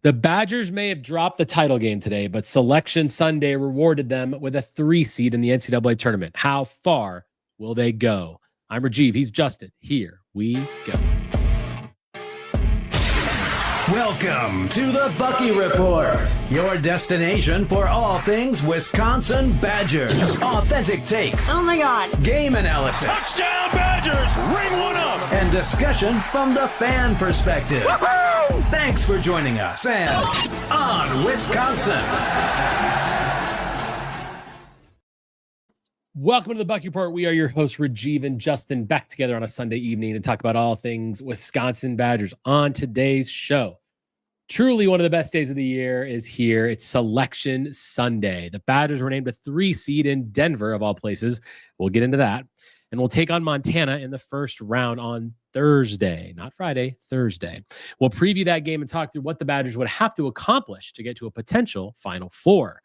The Badgers may have dropped the title game today, but Selection Sunday rewarded them with a 3 seed in the NCAA tournament. How far will they go? I'm Rajeev. He's Justin. Here we go. Welcome to the Bucky Report, your destination for all things Wisconsin Badgers. Authentic takes. Oh my God. Game analysis. Touchdown Badgers! Ring one up! And discussion from the fan perspective. Woo-hoo! Thanks for joining us and on Wisconsin. Welcome to the Bucky Report. We are your hosts, Rajeev and Justin, back together on a Sunday evening to talk about all things Wisconsin Badgers. On today's show, truly one of the best days of the year is here. It's Selection Sunday. The Badgers were named a 3 seed in Denver, of all places. We'll get into that. And we'll take on Montana in the first round on Thursday, not Friday, Thursday. We'll preview that game and talk through what the Badgers would have to accomplish to get to a potential Final Four.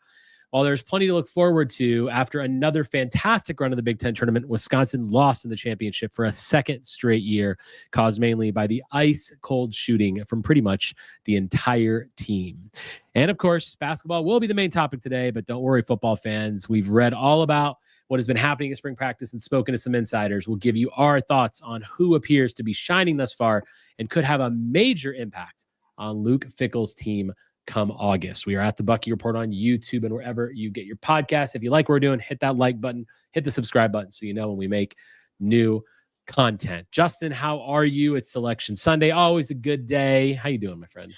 While there's plenty to look forward to, after another fantastic run of the Big Ten tournament, Wisconsin lost in the championship for a second straight year, caused mainly by the ice-cold shooting from pretty much the entire team. And, of course, basketball will be the main topic today, but don't worry, football fans. We've read all about what has been happening in spring practice and spoken to some insiders. We'll give you our thoughts on who appears to be shining thus far and could have a major impact on Luke Fickell's team come August. We are at the Bucky Report on YouTube and wherever you get your podcasts. If you like what we're doing, hit that like button, hit the subscribe button so you know when we make new content. Justin, how are you? It's Selection Sunday. Always a good day. How you doing, my friend?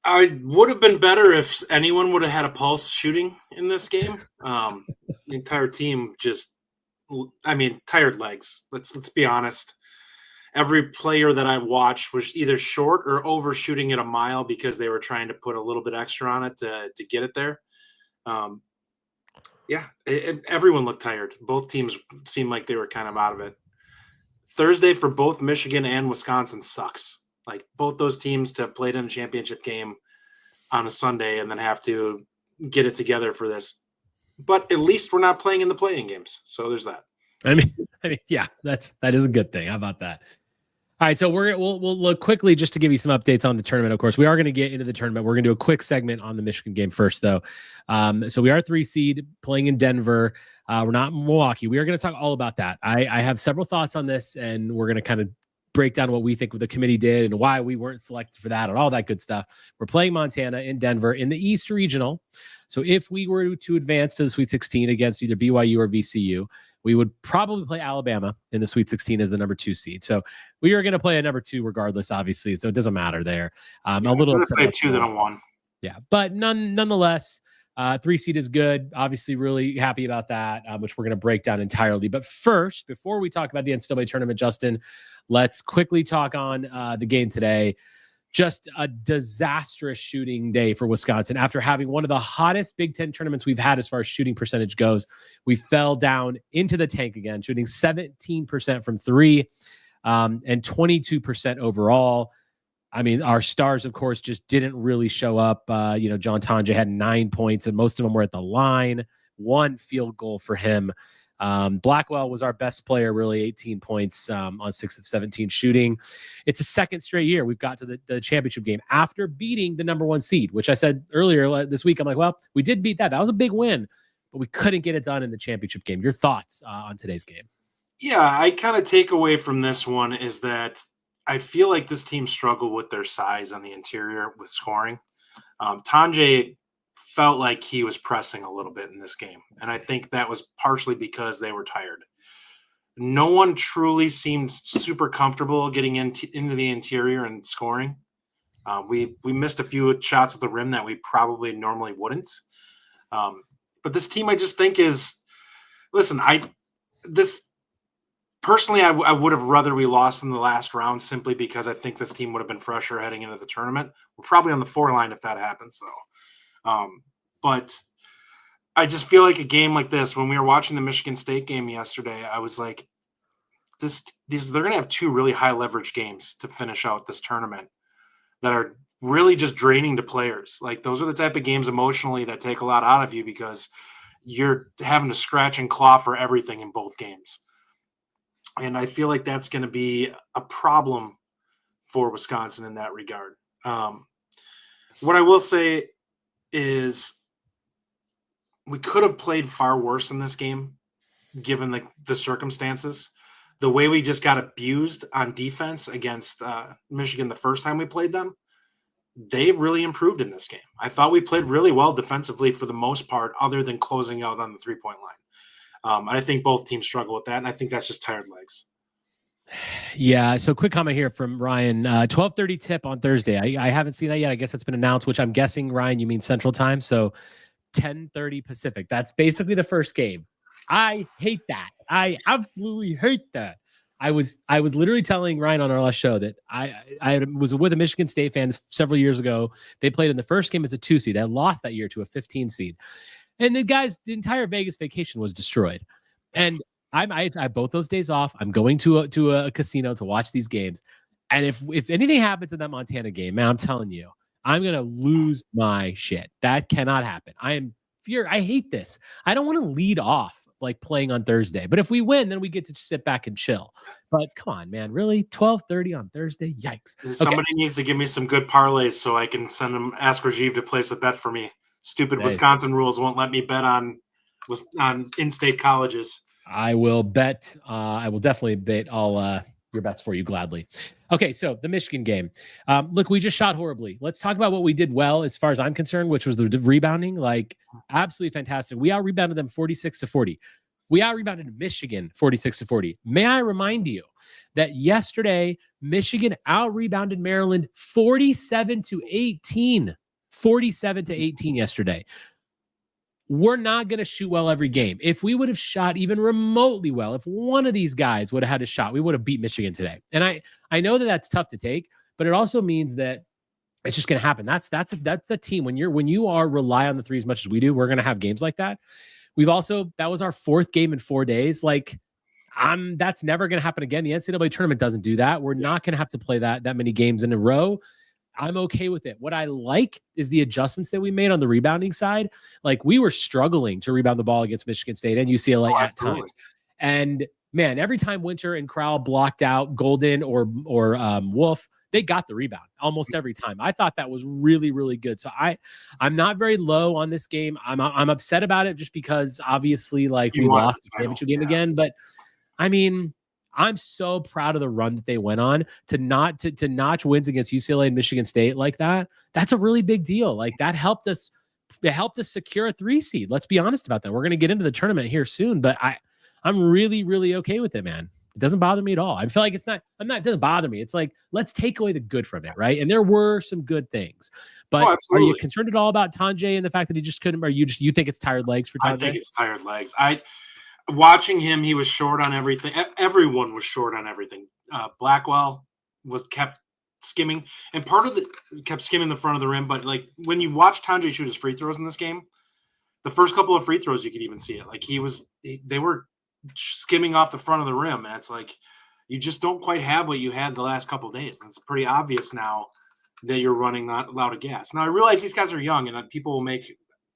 I would have been better if anyone would have had a pulse shooting in this game. The entire team tired legs. Let's be honest. Every player that I watched was either short or overshooting at a mile because they were trying to put a little bit extra on it to get it there. Everyone looked tired. Both teams seemed like they were kind of out of it. Thursday for both Michigan and Wisconsin sucks. Like both those teams to play in a championship game on a Sunday and then have to get it together for this. But at least we're not playing in the play-in games. So there's that. I mean, yeah, that is a good thing. How about that? All right, so we'll look quickly just to give you some updates on the tournament. Of course, we are going to get into the tournament. We're going to do a quick segment on the Michigan game first, though. So we are 3 seed playing in Denver. We're not in Milwaukee. We are going to talk all about that. I have several thoughts on this, and we're going to kind of break down what we think the committee did and why we weren't selected for that and all that good stuff. We're playing Montana in Denver in the East Regional. So if we were to advance to the Sweet 16 against either BYU or VCU, we would probably play Alabama in the Sweet 16 as the number 2 seed. So we are going to play a number 2 regardless, obviously. So it doesn't matter there. A little play 2 than a 1. Yeah, but nonetheless, 3 seed is good. Obviously, really happy about that, which we're going to break down entirely. But first, before we talk about the NCAA tournament, Justin, let's quickly talk on the game today. Just a disastrous shooting day for Wisconsin. After having one of the hottest Big Ten tournaments we've had as far as shooting percentage goes, we fell down into the tank again, shooting 17% from 3 and 22% overall. I mean, our stars, of course, just didn't really show up. John Tonje had 9 points, and most of them were at the line. 1 field goal for him. Blackwell was our best player, really 18 points on 6 of 17 shooting. It's a second straight year we've got to the championship game after beating the number 1 seed, which I said earlier this week. I'm like, well, we did beat that. That was a big win, but we couldn't get it done in the championship game. Your thoughts on today's game? Yeah, I kind of take away from this one is that I feel like this team struggled with their size on the interior with scoring. Tonje felt like he was pressing a little bit in this game. And I think that was partially because they were tired. No one truly seemed super comfortable getting into the interior and scoring. We missed a few shots at the rim that we probably normally wouldn't. But this team, I just think personally, I would have rather we lost in the last round simply because I think this team would have been fresher heading into the tournament. We're probably on the 4 line if that happens, though. But I just feel like a game like this, when we were watching the Michigan State game yesterday, I was like, they're going to have 2 really high leverage games to finish out this tournament that are really just draining to players. Like those are the type of games emotionally that take a lot out of you because you're having to scratch and claw for everything in both games. And I feel like that's going to be a problem for Wisconsin in that regard. What I will say is we could have played far worse in this game, given the circumstances. The way we just got abused on defense against Michigan the first time we played them, they really improved in this game. I thought we played really well defensively for the most part, other than closing out on the three-point line. And I think both teams struggle with that, and I think that's just tired legs. Yeah. So quick comment here from Ryan. 12:30 tip on Thursday. I haven't seen that yet. I guess it's been announced, which I'm guessing, Ryan, you mean Central Time. So 10:30 Pacific. That's basically the first game. I hate that. I absolutely hate that. I was literally telling Ryan on our last show that I was with a Michigan State fan several years ago. They played in the first game as a 2 seed. They lost that year to a 15 seed. And the entire Vegas vacation was destroyed. And I have both those days off. I'm going to a casino to watch these games. And if anything happens in that Montana game, man, I'm telling you, I'm going to lose my shit. That cannot happen. I hate this. I don't want to lead off like playing on Thursday. But if we win, then we get to sit back and chill. But come on, man. Really? 12:30 on Thursday? Yikes. Somebody needs to give me some good parlays so I can ask Rajeev to place a bet for me. Stupid Wisconsin rules won't let me bet on in-state colleges. I will bet. I will definitely bet all your bets for you gladly. Okay, so the Michigan game. Look, we just shot horribly. Let's talk about what we did well as far as I'm concerned, which was the rebounding. Like, absolutely fantastic. We out-rebounded them 46-40. We out-rebounded Michigan 46-40. May I remind you that yesterday, Michigan out-rebounded Maryland 47-18. 47-18 yesterday. We're not going to shoot well every game. If we would have shot even remotely well, if one of these guys would have had a shot, we would have beat Michigan today. And I know that that's tough to take, but it also means that it's just going to happen. That's the team. When you are rely on the three as much as we do, we're going to have games like that. That was our fourth game in 4 days. Like, that's never going to happen again. The NCAA tournament doesn't do that. We're not going to have to play that many games in a row. I'm okay with it. What I like is the adjustments that we made on the rebounding side. Like, we were struggling to rebound the ball against Michigan State and UCLA at times. And man, every time Winter and Crowell blocked out Golden or Wolf, they got the rebound almost every time. I thought that was really, really good. So I'm not very low on this game. I'm upset about it just because obviously, like, we lost the championship game again. But I mean, I'm so proud of the run that they went on to notch wins against UCLA and Michigan State like that. That's a really big deal. Like, that helped us. It helped us secure a 3 seed. Let's be honest about that. We're going to get into the tournament here soon, but I'm really, really okay with it, man. It doesn't bother me at all. I feel like it doesn't bother me. It's like, let's take away the good from it, right? And there were some good things. But are you concerned at all about Tanjay and the fact that he just couldn't, or you think it's tired legs for Tanjay? I think it's tired legs. Watching him, he was short on everything. Everyone was short on everything. Blackwell kept skimming, and kept skimming the front of the rim. But like, when you watch Tanjay shoot his free throws in this game, the first couple of free throws, you could even see it. Like, they were skimming off the front of the rim, and it's like, you just don't quite have what you had the last couple of days. And it's pretty obvious now that you're running not out of gas. Now, I realize these guys are young, and people will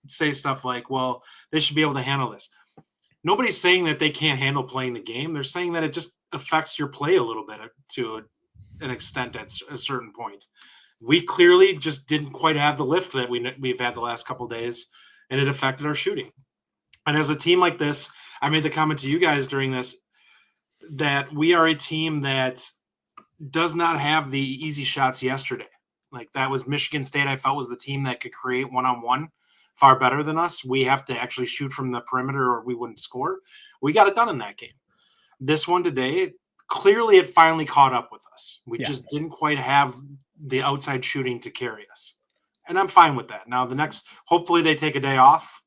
say stuff like, well, they should be able to handle this. Nobody's saying that they can't handle playing the game. They're saying that it just affects your play a little bit to an extent at a certain point. We clearly just didn't quite have the lift that we've had the last couple of days, and it affected our shooting. And as a team like this, I made the comment to you guys during this that we are a team that does not have the easy shots yesterday. Like, that was Michigan State, I felt, was the team that could create one-on-one far better than us. We have to actually shoot from the perimeter or we wouldn't score. We got it done in that game. This one today, clearly it finally caught up with us. We just didn't quite have the outside shooting to carry us. And I'm fine with that. Now, hopefully they take a day off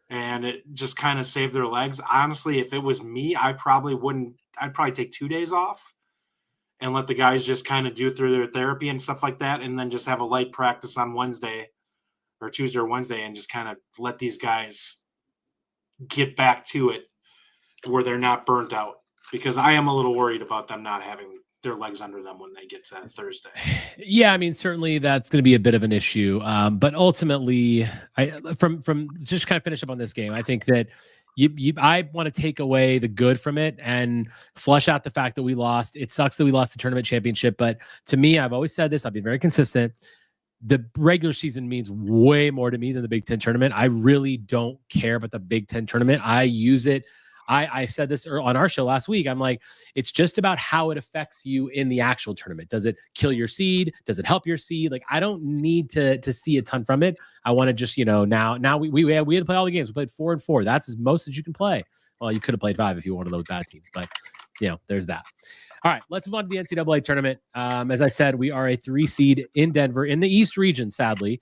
and it just kind of saved their legs. Honestly, if it was me, I'd probably take 2 days off and let the guys just kind of do through their therapy and stuff like that. And then just have a light practice on Tuesday or Wednesday, and just kind of let these guys get back to it where they're not burnt out, because I am a little worried about them not having their legs under them when they get to that Thursday. Yeah, I mean, certainly that's going to be a bit of an issue. But ultimately, from just kind of finish up on this game, I think that I want to take away the good from it and flush out the fact that we lost. It sucks that we lost the tournament championship, but to me, I've always said this, I've been very consistent. the regular season means way more to me than the Big Ten tournament. I really don't care about the Big Ten tournament. I use it. I said this on our show last week. I'm like, it's just about how it affects you in the actual tournament. Does it kill your seed? Does it help your seed? Like, I don't need to see a ton from it. I want to just, now we had to play all the games. We played 4 and 4. That's as most as you can play. Well, you could have played 5 if you were one of those bad teams, but there's that. All right, let's move on to the NCAA tournament. As I said, we are a 3 seed in Denver in the East region, sadly,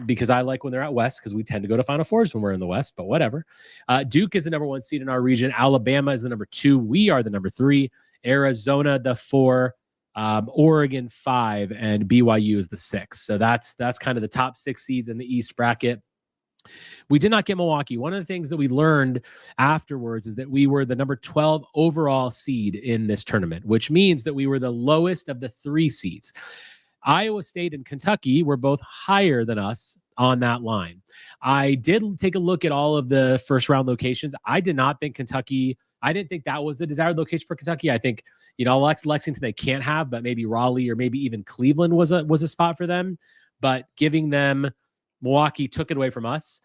because I like when they're out West because we tend to go to Final Fours when we're in the West, but whatever. Duke is the number 1 seed in our region. Alabama is the number 2. We are the number 3. Arizona, the 4. Oregon, 5. And BYU is the 6. So that's kind of the top 6 seeds in the East bracket. We did not get Milwaukee. One of the things that we learned afterwards is that we were the number 12 overall seed in this tournament, which means that we were the lowest of the 3 seeds. Iowa State and Kentucky were both higher than us on that line. I did take a look at all of the first round locations. I did not think I didn't think that was the desired location for Kentucky. I think, Lexington they can't have, but maybe Raleigh or maybe even Cleveland was a spot for them. But giving them Milwaukee took it away from us.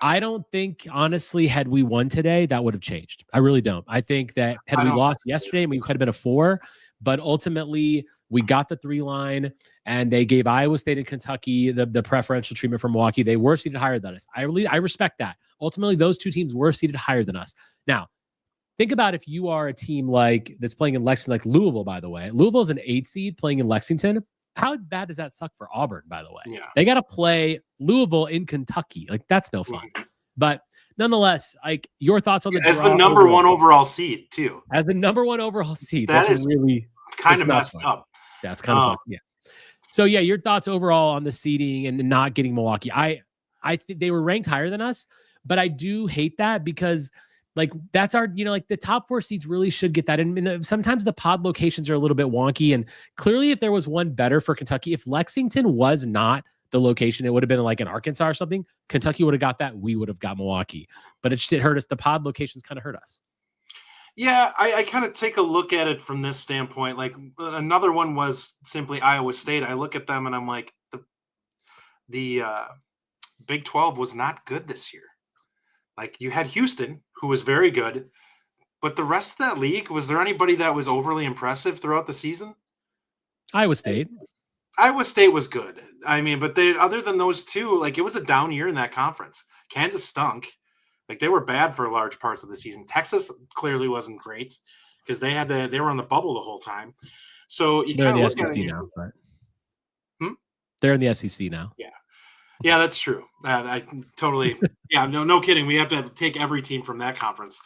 I don't think, honestly, had we won today, that would have changed. I really don't. I think that had we lost yesterday, we could have been a 4, but ultimately we got the 3 line and they gave Iowa State and Kentucky the preferential treatment for Milwaukee. They were seated higher than us. I respect that. Ultimately, those 2 teams were seated higher than us. Now, think about if you are a team that's playing in Lexington, like Louisville, by the way. Louisville is an 8 seed playing in Lexington. How bad does that suck for Auburn, by the way? Yeah. They got to play Louisville in Kentucky. Like, that's no fun. But nonetheless, like, your thoughts on the as the number 1 overall seed, too. As the number 1 overall seed. That's really kind of messed up. That's kind of yeah. So, yeah, your thoughts overall on the seeding and not getting Milwaukee. I think they were ranked higher than us, but I do hate that because – like, that's our, like the top 4 seeds really should get that. And sometimes the pod locations are a little bit wonky. And clearly, if there was one better for Kentucky, if Lexington was not the location, it would have been like in Arkansas or something. Kentucky would have got that. We would have got Milwaukee. But it hurt us. The pod locations kind of hurt us. Yeah, I kind of take a look at it from this standpoint. Like, another one was simply Iowa State. I look at them and I'm like, the Big 12 was not good this year. Like, you had Houston, who was very good, but the rest of that league, was there anybody that was overly impressive throughout the season? Iowa State. Iowa State was good. I mean, but other than those 2, like, it was a down year in that conference. Kansas stunk. Like, they were bad for large parts of the season. Texas clearly wasn't great because they were on the bubble the whole time. So you kind of look at it now. But... They're in the SEC now. Yeah. Yeah, that's true. I totally. Yeah, no kidding. We have to take every team from that conference.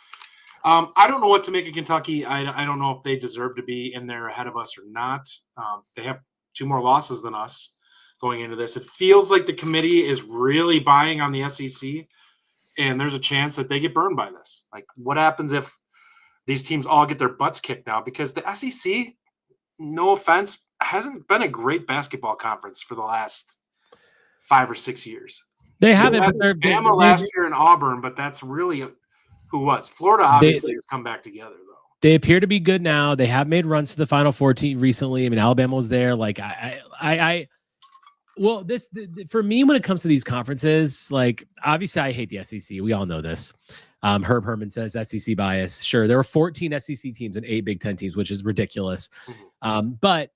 I don't know what to make of Kentucky. I don't know if they deserve to be in there ahead of us or not. They have 2 more losses than us going into this. It feels like the committee is really buying on the SEC, and there's a chance that they get burned by this. Like, what happens if these teams all get their butts kicked now? Because the SEC, no offense, hasn't been a great basketball conference for the last 5 or 6 years. They haven't, but they're Bama last year in Auburn, but that's really who was. Florida obviously has come back together though. They appear to be good now. They have made runs to the Final 14 recently. I mean, Alabama was there. Like, for me, when it comes to these conferences, like, obviously I hate the SEC. We all know this. Herb Herman says SEC bias. Sure, there were 14 SEC teams and 8 Big Ten teams, which is ridiculous. But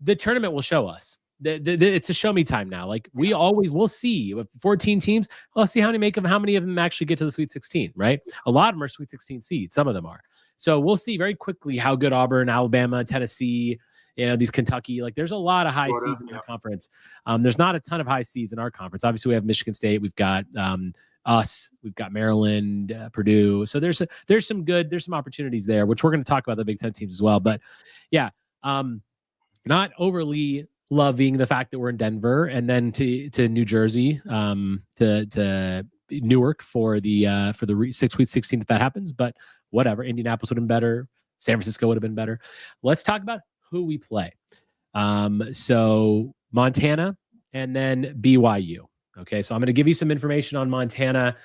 the tournament will show us. It's a show me time now. Like, we'll see with 14 teams. We'll see how many of them actually get to the Sweet 16, right? A lot of them are Sweet 16 seeds. Some of them are. So we'll see very quickly how good Auburn, Alabama, Tennessee, these Kentucky, like, there's a lot of high seeds in the conference. There's not a ton of high seeds in our conference. Obviously we have Michigan State. We've got us, we've got Maryland, Purdue. So there's some opportunities there, which we're going to talk about the Big Ten teams as well. But yeah, not overly loving the fact that we're in Denver and then to New Jersey, to Newark for the 6 Sweet 16 if that happens. But whatever, Indianapolis would have been better. San Francisco would have been better. Let's talk about who we play. So Montana and then BYU. Okay, so I'm going to give you some information on Montana.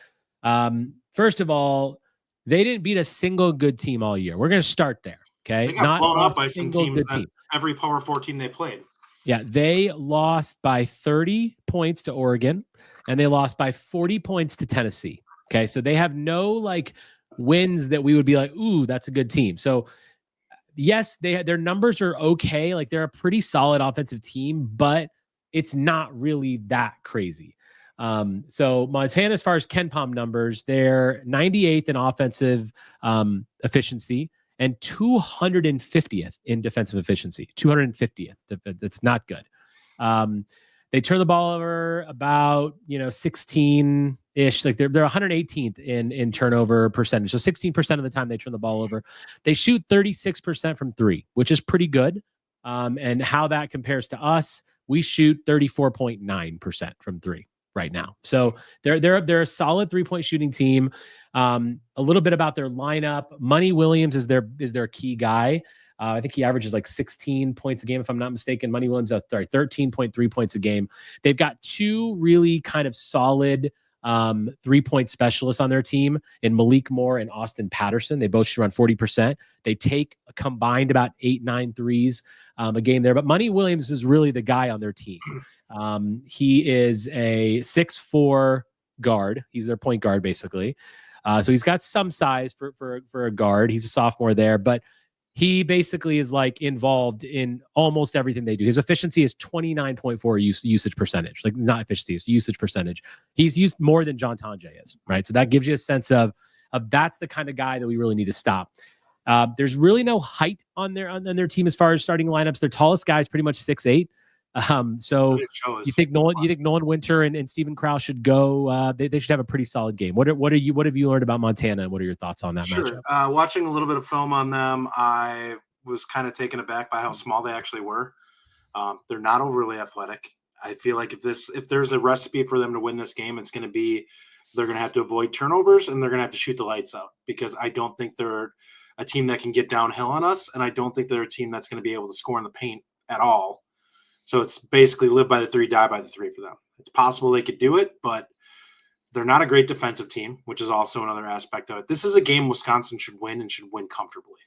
First of all, they didn't beat a single good team all year. We're going to start there. Okay, they got blown up by some teams. Every Power 4 team they played. Yeah, they lost by 30 points to Oregon, and they lost by 40 points to Tennessee. Okay, so they have no like wins that we would be like, ooh, that's a good team. So yes, their numbers are okay. Like they're a pretty solid offensive team, but it's not really that crazy. So Montana, as far as KenPom numbers, they're 98th in offensive efficiency and 250th in defensive efficiency. 250th. That's not good. They turn the ball over about 16-ish. Like they're 118th in turnover percentage. So 16% of the time they turn the ball over. They shoot 36% from three, which is pretty good. And how that compares to us, we shoot 34.9% from three right now. So they're a solid 3-point shooting team. A little bit about their lineup. Money Williams is their key guy. I think he averages like 16 points a game, if I'm not mistaken. Money Williams, 13.3 points a game. They've got two really kind of solid 3-point specialists on their team in Malik Moore and Austin Patterson. They both shoot around 40%. They take a combined about 8-9 threes a game there. But Money Williams is really the guy on their team. He is a 6'4" guard. He's their point guard, basically. So he's got some size for a guard. He's a sophomore there, but he basically is like involved in almost everything they do. His efficiency is 29.4 usage percentage, like not efficiency, it's usage percentage. He's used more than John Tonje is, right? So that gives you a sense of that's the kind of guy that we really need to stop. There's really no height on their team as far as starting lineups. Their tallest guy is pretty much 6'8". So you think Nolan Winter and Stephen Krause should go? They should have a pretty solid game. What have you learned about Montana, and what are your thoughts on that matchup? Watching a little bit of film on them, I was kind of taken aback by how small they actually were. They're not overly athletic. I feel like if there's a recipe for them to win this game, it's going to be they're going to have to avoid turnovers and they're going to have to shoot the lights out, because I don't think they're a team that can get downhill on us, and I don't think they're a team that's going to be able to score in the paint at all. So it's basically live by the three, die by the three for them. It's possible they could do it, but they're not a great defensive team, which is also another aspect of it. This is a game Wisconsin should win, and should win comfortably.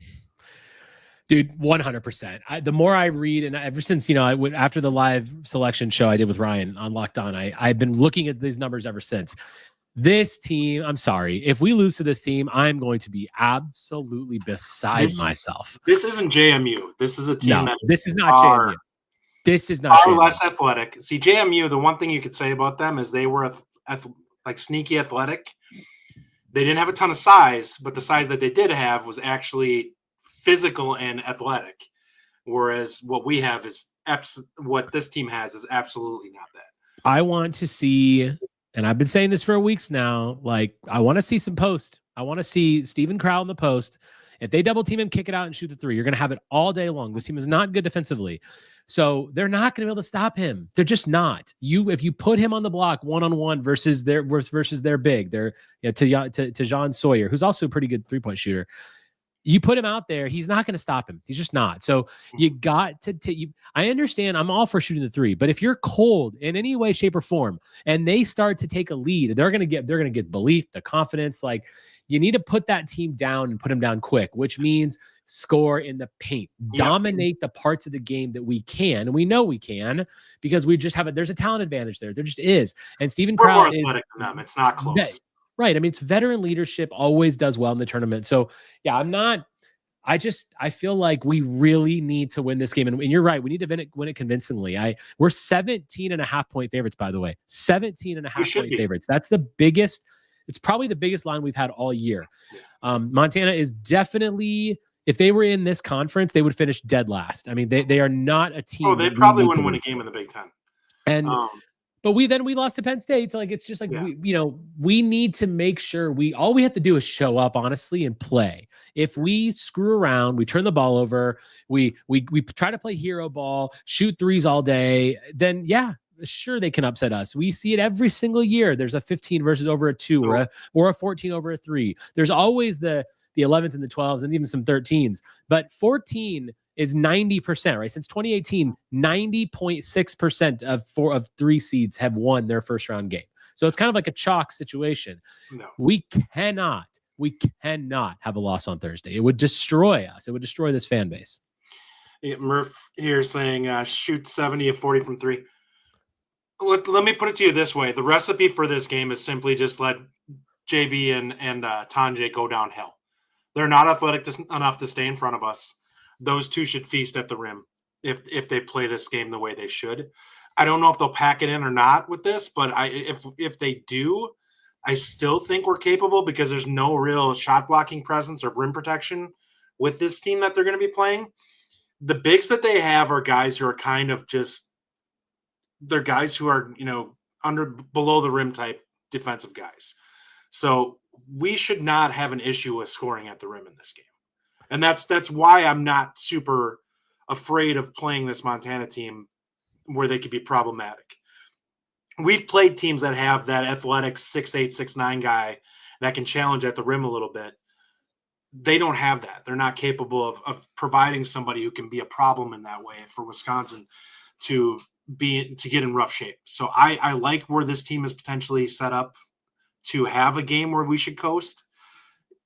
Dude, 100%. The more I read, and ever since, after the live selection show I did with Ryan on Locked On, I've been looking at these numbers ever since. This team, I'm sorry, if we lose to this team, I'm going to be absolutely beside myself. This isn't JMU. This is a team this is not JMU. This is not less athletic. See, JMU, the one thing you could say about them is they were like sneaky athletic. They didn't have a ton of size, but the size that they did have was actually physical and athletic. Whereas what we have is what this team has is absolutely not that. I want to see, and I've been saying this for weeks now, like I want to see some post. I want to see Stephen Krause in the post. If they double team him, kick it out and shoot the three, you're going to have it all day long. This team is not good defensively. So they're not going to be able to stop him. They're just not. If you put him on the block one-on-one versus their big, they're to John Sawyer, who's also a pretty good 3-point shooter. You put him out there, he's not going to stop him. He's just not. So you got to I understand, I'm all for shooting the three, but if you're cold in any way, shape, or form, and they start to take a lead, they're going to get belief, the confidence. Like, you need to put that team down and put them down quick, which means score in the paint, dominate the parts of the game that we can. And we know we can, because we just have there's a talent advantage there. There just is. And Stephen Krause is more athletic than them. It's not close. Right. I mean, it's veteran leadership, always does well in the tournament. So yeah, I feel like we really need to win this game. And you're right. We need to win it convincingly. We're 17.5 point favorites, by the way, 17.5 point favorites. That's the biggest. It's probably the biggest line we've had all year. Montana is definitely, if they were in this conference, they would finish dead last. I mean, they are not a team. Oh, they probably wouldn't win a game in the Big Ten. And but we lost to Penn State. So like, it's just like, we need to make sure all we have to do is show up honestly and play. If we screw around, we turn the ball over, we try to play hero ball, shoot threes all day, then sure, they can upset us. We see it every single year. There's a 15 versus over a 2 or a 14 over a 3. There's always the 11s and the 12s and even some 13s. But 14 is 90%, right? Since 2018, 90.6% of 3 seeds have won their first round game. So it's kind of like a chalk situation. No. We cannot have a loss on Thursday. It would destroy us. It would destroy this fan base. Murph here saying shoot 70 of 40 from three. Let me put it to you this way. The recipe for this game is simply just let JB and Tanjay go downhill. They're not athletic enough to stay in front of us. Those two should feast at the rim if they play this game the way they should. I don't know if they'll pack it in or not with this, but if they do, I still think we're capable because there's no real shot blocking presence or rim protection with this team that they're going to be playing. The bigs that they have are guys who are kind of just they're guys who are, below the rim type defensive guys. So we should not have an issue with scoring at the rim in this game. And that's why I'm not super afraid of playing this Montana team where they could be problematic. We've played teams that have that athletic 6'8", 6'9" guy that can challenge at the rim a little bit. They don't have that. They're not capable of providing somebody who can be a problem in that way for Wisconsin to get in rough shape. So I like where this team is potentially set up to have a game where we should coast.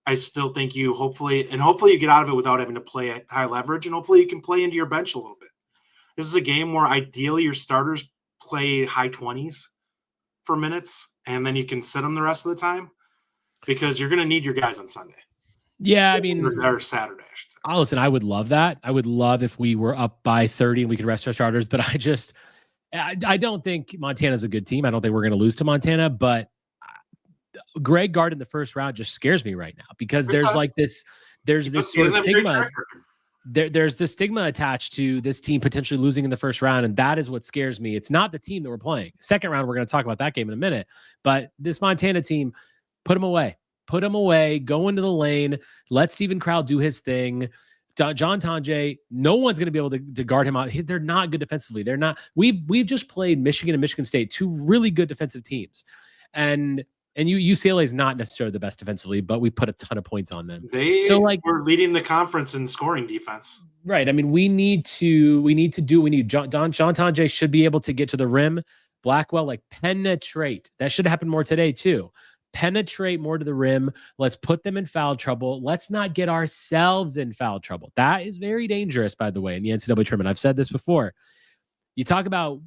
I still think hopefully you get out of it without having to play at high leverage, and hopefully you can play into your bench a little bit. This is a game where ideally your starters play high 20s for minutes, and then you can sit them the rest of the time because you're going to need your guys on Sunday. Yeah, I mean, or Saturday, I should say. Listen, I would love that. I would love if we were up by 30 and we could rest our starters, but I don't think Montana's a good team. I don't think we're going to lose to Montana, but Greg Gard in the first round just scares me right now because there's this sort of stigma. There's the stigma attached to this team potentially losing in the first round, and that is what scares me. It's not the team that we're playing. Second round, we're going to talk about that game in a minute, but this Montana team, put them away. Go into the lane. Let Steven Crowell do his thing. John Tanjay, no one's going to be able to guard him out. They're not good defensively. They're not. We've just played Michigan and Michigan State, two really good defensive teams, and UCLA is not necessarily the best defensively, but we put a ton of points on them. We're leading the conference in scoring defense. Right. I mean, we need John Tanjay should be able to get to the rim. Blackwell, penetrate. That should happen more today too. Penetrate more to the rim. Let's put them in foul trouble. Let's not get ourselves in foul trouble. That is very dangerous, by the way, in the NCAA tournament. I've said this before. You talk about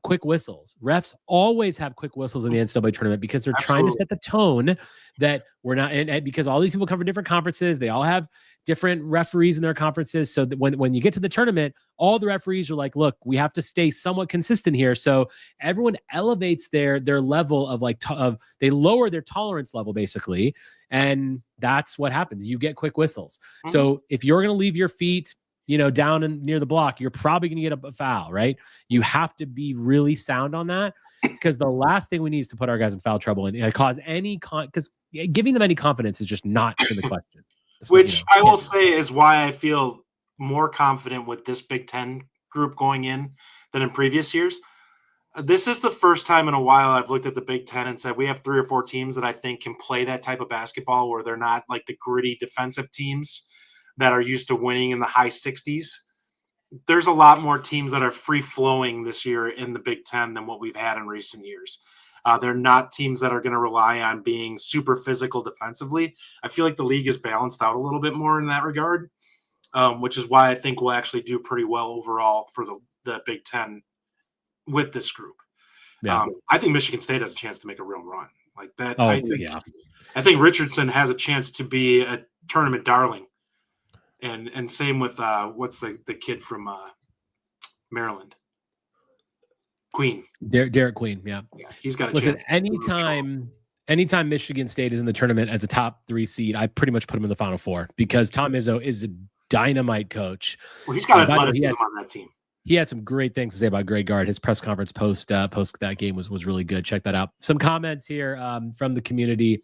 quick whistles. Refs always have quick whistles in the NCAA tournament because they're trying to set the tone that we're not, and because all these people come from different conferences, they all have different referees in their conferences. So that when you get to the tournament, all the referees are like, look, we have to stay somewhat consistent here. So everyone elevates their level of they lower their tolerance level basically. And that's what happens. You get quick whistles. Mm-hmm. So if you're going to leave your feet, down and near the block, you're probably going to get a foul, right? You have to be really sound on that because the last thing we need is to put our guys in foul trouble and cause any because giving them any confidence is just not in the question. Which I will say is why I feel more confident with this Big Ten group going in than in previous years. This is the first time in a while I've looked at the Big Ten and said we have 3 or 4 teams that I think can play that type of basketball where they're not like the gritty defensive teams that are used to winning in the high 60s. There's a lot more teams that are free-flowing this year in the Big Ten than what we've had in recent years. They're not teams that are going to rely on being super physical defensively. I feel like the league is balanced out a little bit more in that regard, which is why I think we'll actually do pretty well overall for the Big Ten with this group. Yeah. I think Michigan State has a chance to make a real run like that. I think Richardson has a chance to be a tournament darling. And same with what's the kid from Maryland? Queen. Derek Queen, yeah. He's got a Listen, chance. Anytime Michigan State is in the tournament as a top 3 seed, I pretty much put him in the Final Four because Tom Izzo is a dynamite coach. Well, he's got athleticism on that team. He had some great things to say about Greg Gard. His press conference post that game was really good. Check that out. Some comments here from the community.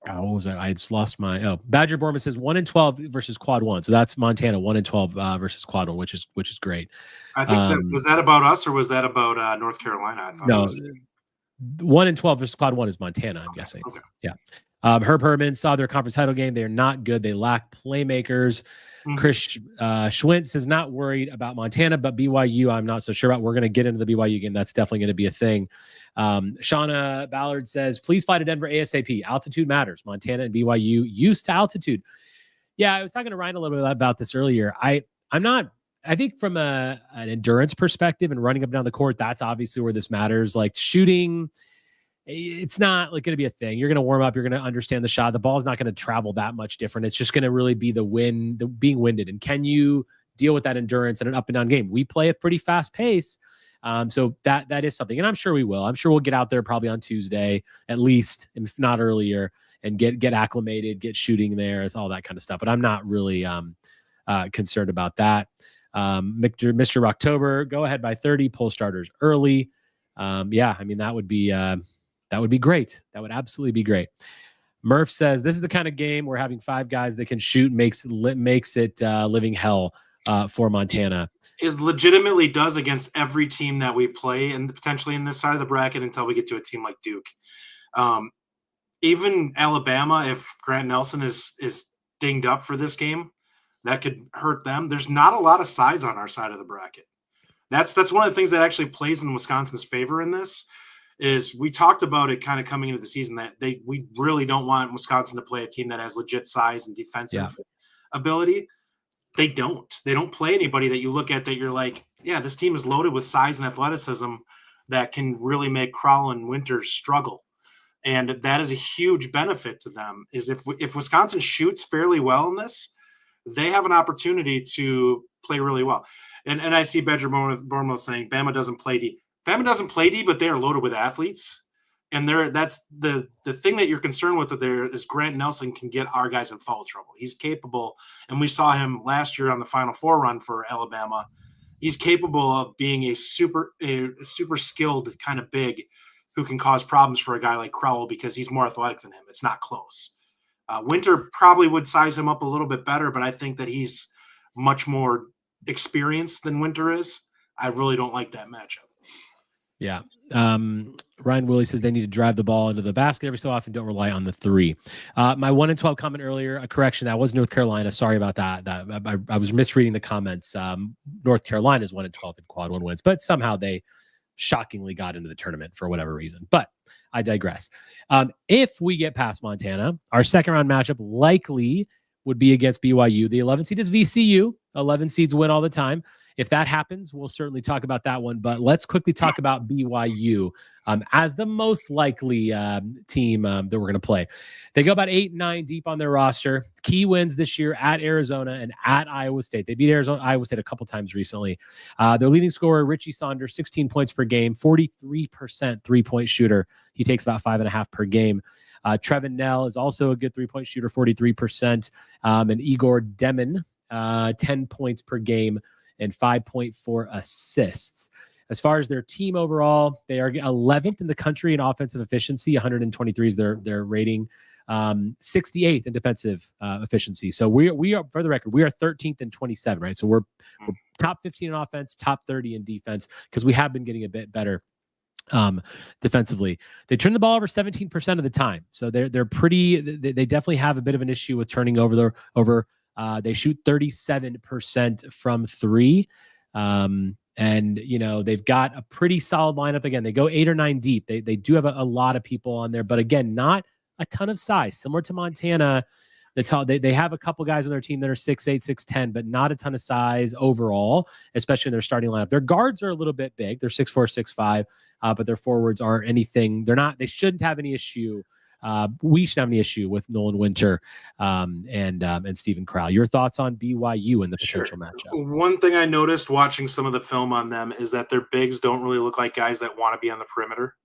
What was that? I just lost my. Badger Borman says 1-12 versus quad 1. So that's Montana 1-12 versus quad 1, which is great. I think was that about us or was that about North Carolina? I thought no, 1-12 versus quad 1 is Montana. I'm guessing. Okay. Yeah. Herb Herman saw their conference title game. They're not good. They lack playmakers. Mm-hmm. Chris Schwintz is not worried about Montana, but BYU, I'm not so sure about. We're going to get into the BYU game. That's definitely going to be a thing. Shauna Ballard says, please fly to Denver ASAP. Altitude matters. Montana and BYU used to altitude. Yeah, I was talking to Ryan a little bit about this earlier. I think from an endurance perspective and running up and down the court, that's obviously where this matters. Like shooting, it's not like going to be a thing. You're going to warm up. You're going to understand the shot. The ball's not going to travel that much different. It's just going to really be the being winded. And can you deal with that endurance in an up and down game? We play a pretty fast pace. So that is something, and I'm sure we will. I'm sure we'll get out there probably on Tuesday, at least, if not earlier, and get acclimated, get shooting there, all that kind of stuff. But I'm not really concerned about that. Mr. October, go ahead by 30, pull starters early. Yeah, I mean that would be great. That would absolutely be great. Murph says this is the kind of game where having 5 guys that can shoot makes it living hell for Montana. It legitimately does against every team that we play, and potentially in this side of the bracket until we get to a team like Duke. Even Alabama, if Grant Nelson is dinged up for this game, that could hurt them. There's not a lot of size on our side of the bracket. That's one of the things that actually plays in Wisconsin's favor in this. Is we talked about it kind of coming into the season that we really don't want Wisconsin to play a team that has legit size and defensive ability. They don't play anybody that you look at that you're like, yeah, this team is loaded with size and athleticism that can really make Crowell and Winters struggle. And that is a huge benefit to them is if Wisconsin shoots fairly well in this, they have an opportunity to play really well. And I see Badger Bormo saying Bama doesn't play D. Bama doesn't play D, but they are loaded with athletes. And that's the thing that you're concerned with there is Grant Nelson can get our guys in foul trouble. He's capable, and we saw him last year on the Final Four run for Alabama. He's capable of being a super skilled kind of big who can cause problems for a guy like Crowell because he's more athletic than him. It's not close. Winter probably would size him up a little bit better, but I think that he's much more experienced than Winter is. I really don't like that matchup. Yeah. Ryan Willie says they need to drive the ball into the basket every so often. Don't rely on the 3. My 1-12 comment earlier, a correction. That was North Carolina. Sorry about that. I was misreading the comments. North Carolina is 1-12 in quad 1 wins, but somehow they shockingly got into the tournament for whatever reason. But I digress. If we get past Montana, our second round matchup likely would be against BYU. The 11 seed is VCU. 11 seeds win all the time. If that happens, we'll certainly talk about that one. But let's quickly talk about BYU as the most likely team that we're going to play. They go about 8-9 deep on their roster. Key wins this year at Arizona and at Iowa State. They beat Iowa State a couple times recently. Their leading scorer, Richie Saunders, 16 points per game, 43% three-point shooter. He takes about 5.5 per game. Trevin Nell is also a good three-point shooter, 43%. And Igor Demin, 10 points per game and 5.4 assists. As far as their team overall, they are 11th in the country in offensive efficiency. 123 is their rating. 68th in defensive efficiency. So we are, for the record, we are 13th and 27, right? So we're top 15 in offense, top 30 in defense, because we have been getting a bit better defensively. They turn the ball over 17% of the time. So they're pretty, they definitely have a bit of an issue with turning over they shoot 37% from 3. And, you know, they've got a pretty solid lineup. Again, they go 8 or 9 deep. They do have a lot of people on there, but again, not a ton of size. Similar to Montana, they have a couple guys on their team that are 6'8", 6'10", but not a ton of size overall, especially in their starting lineup. Their guards are a little bit big. They're 6'4", 6'5", but their forwards aren't anything. They shouldn't have any issue. We should have any issue with Nolan Winter and Stephen Crowell. Your thoughts on BYU and the potential matchup? One thing I noticed watching some of the film on them is that their bigs don't really look like guys that want to be on the perimeter.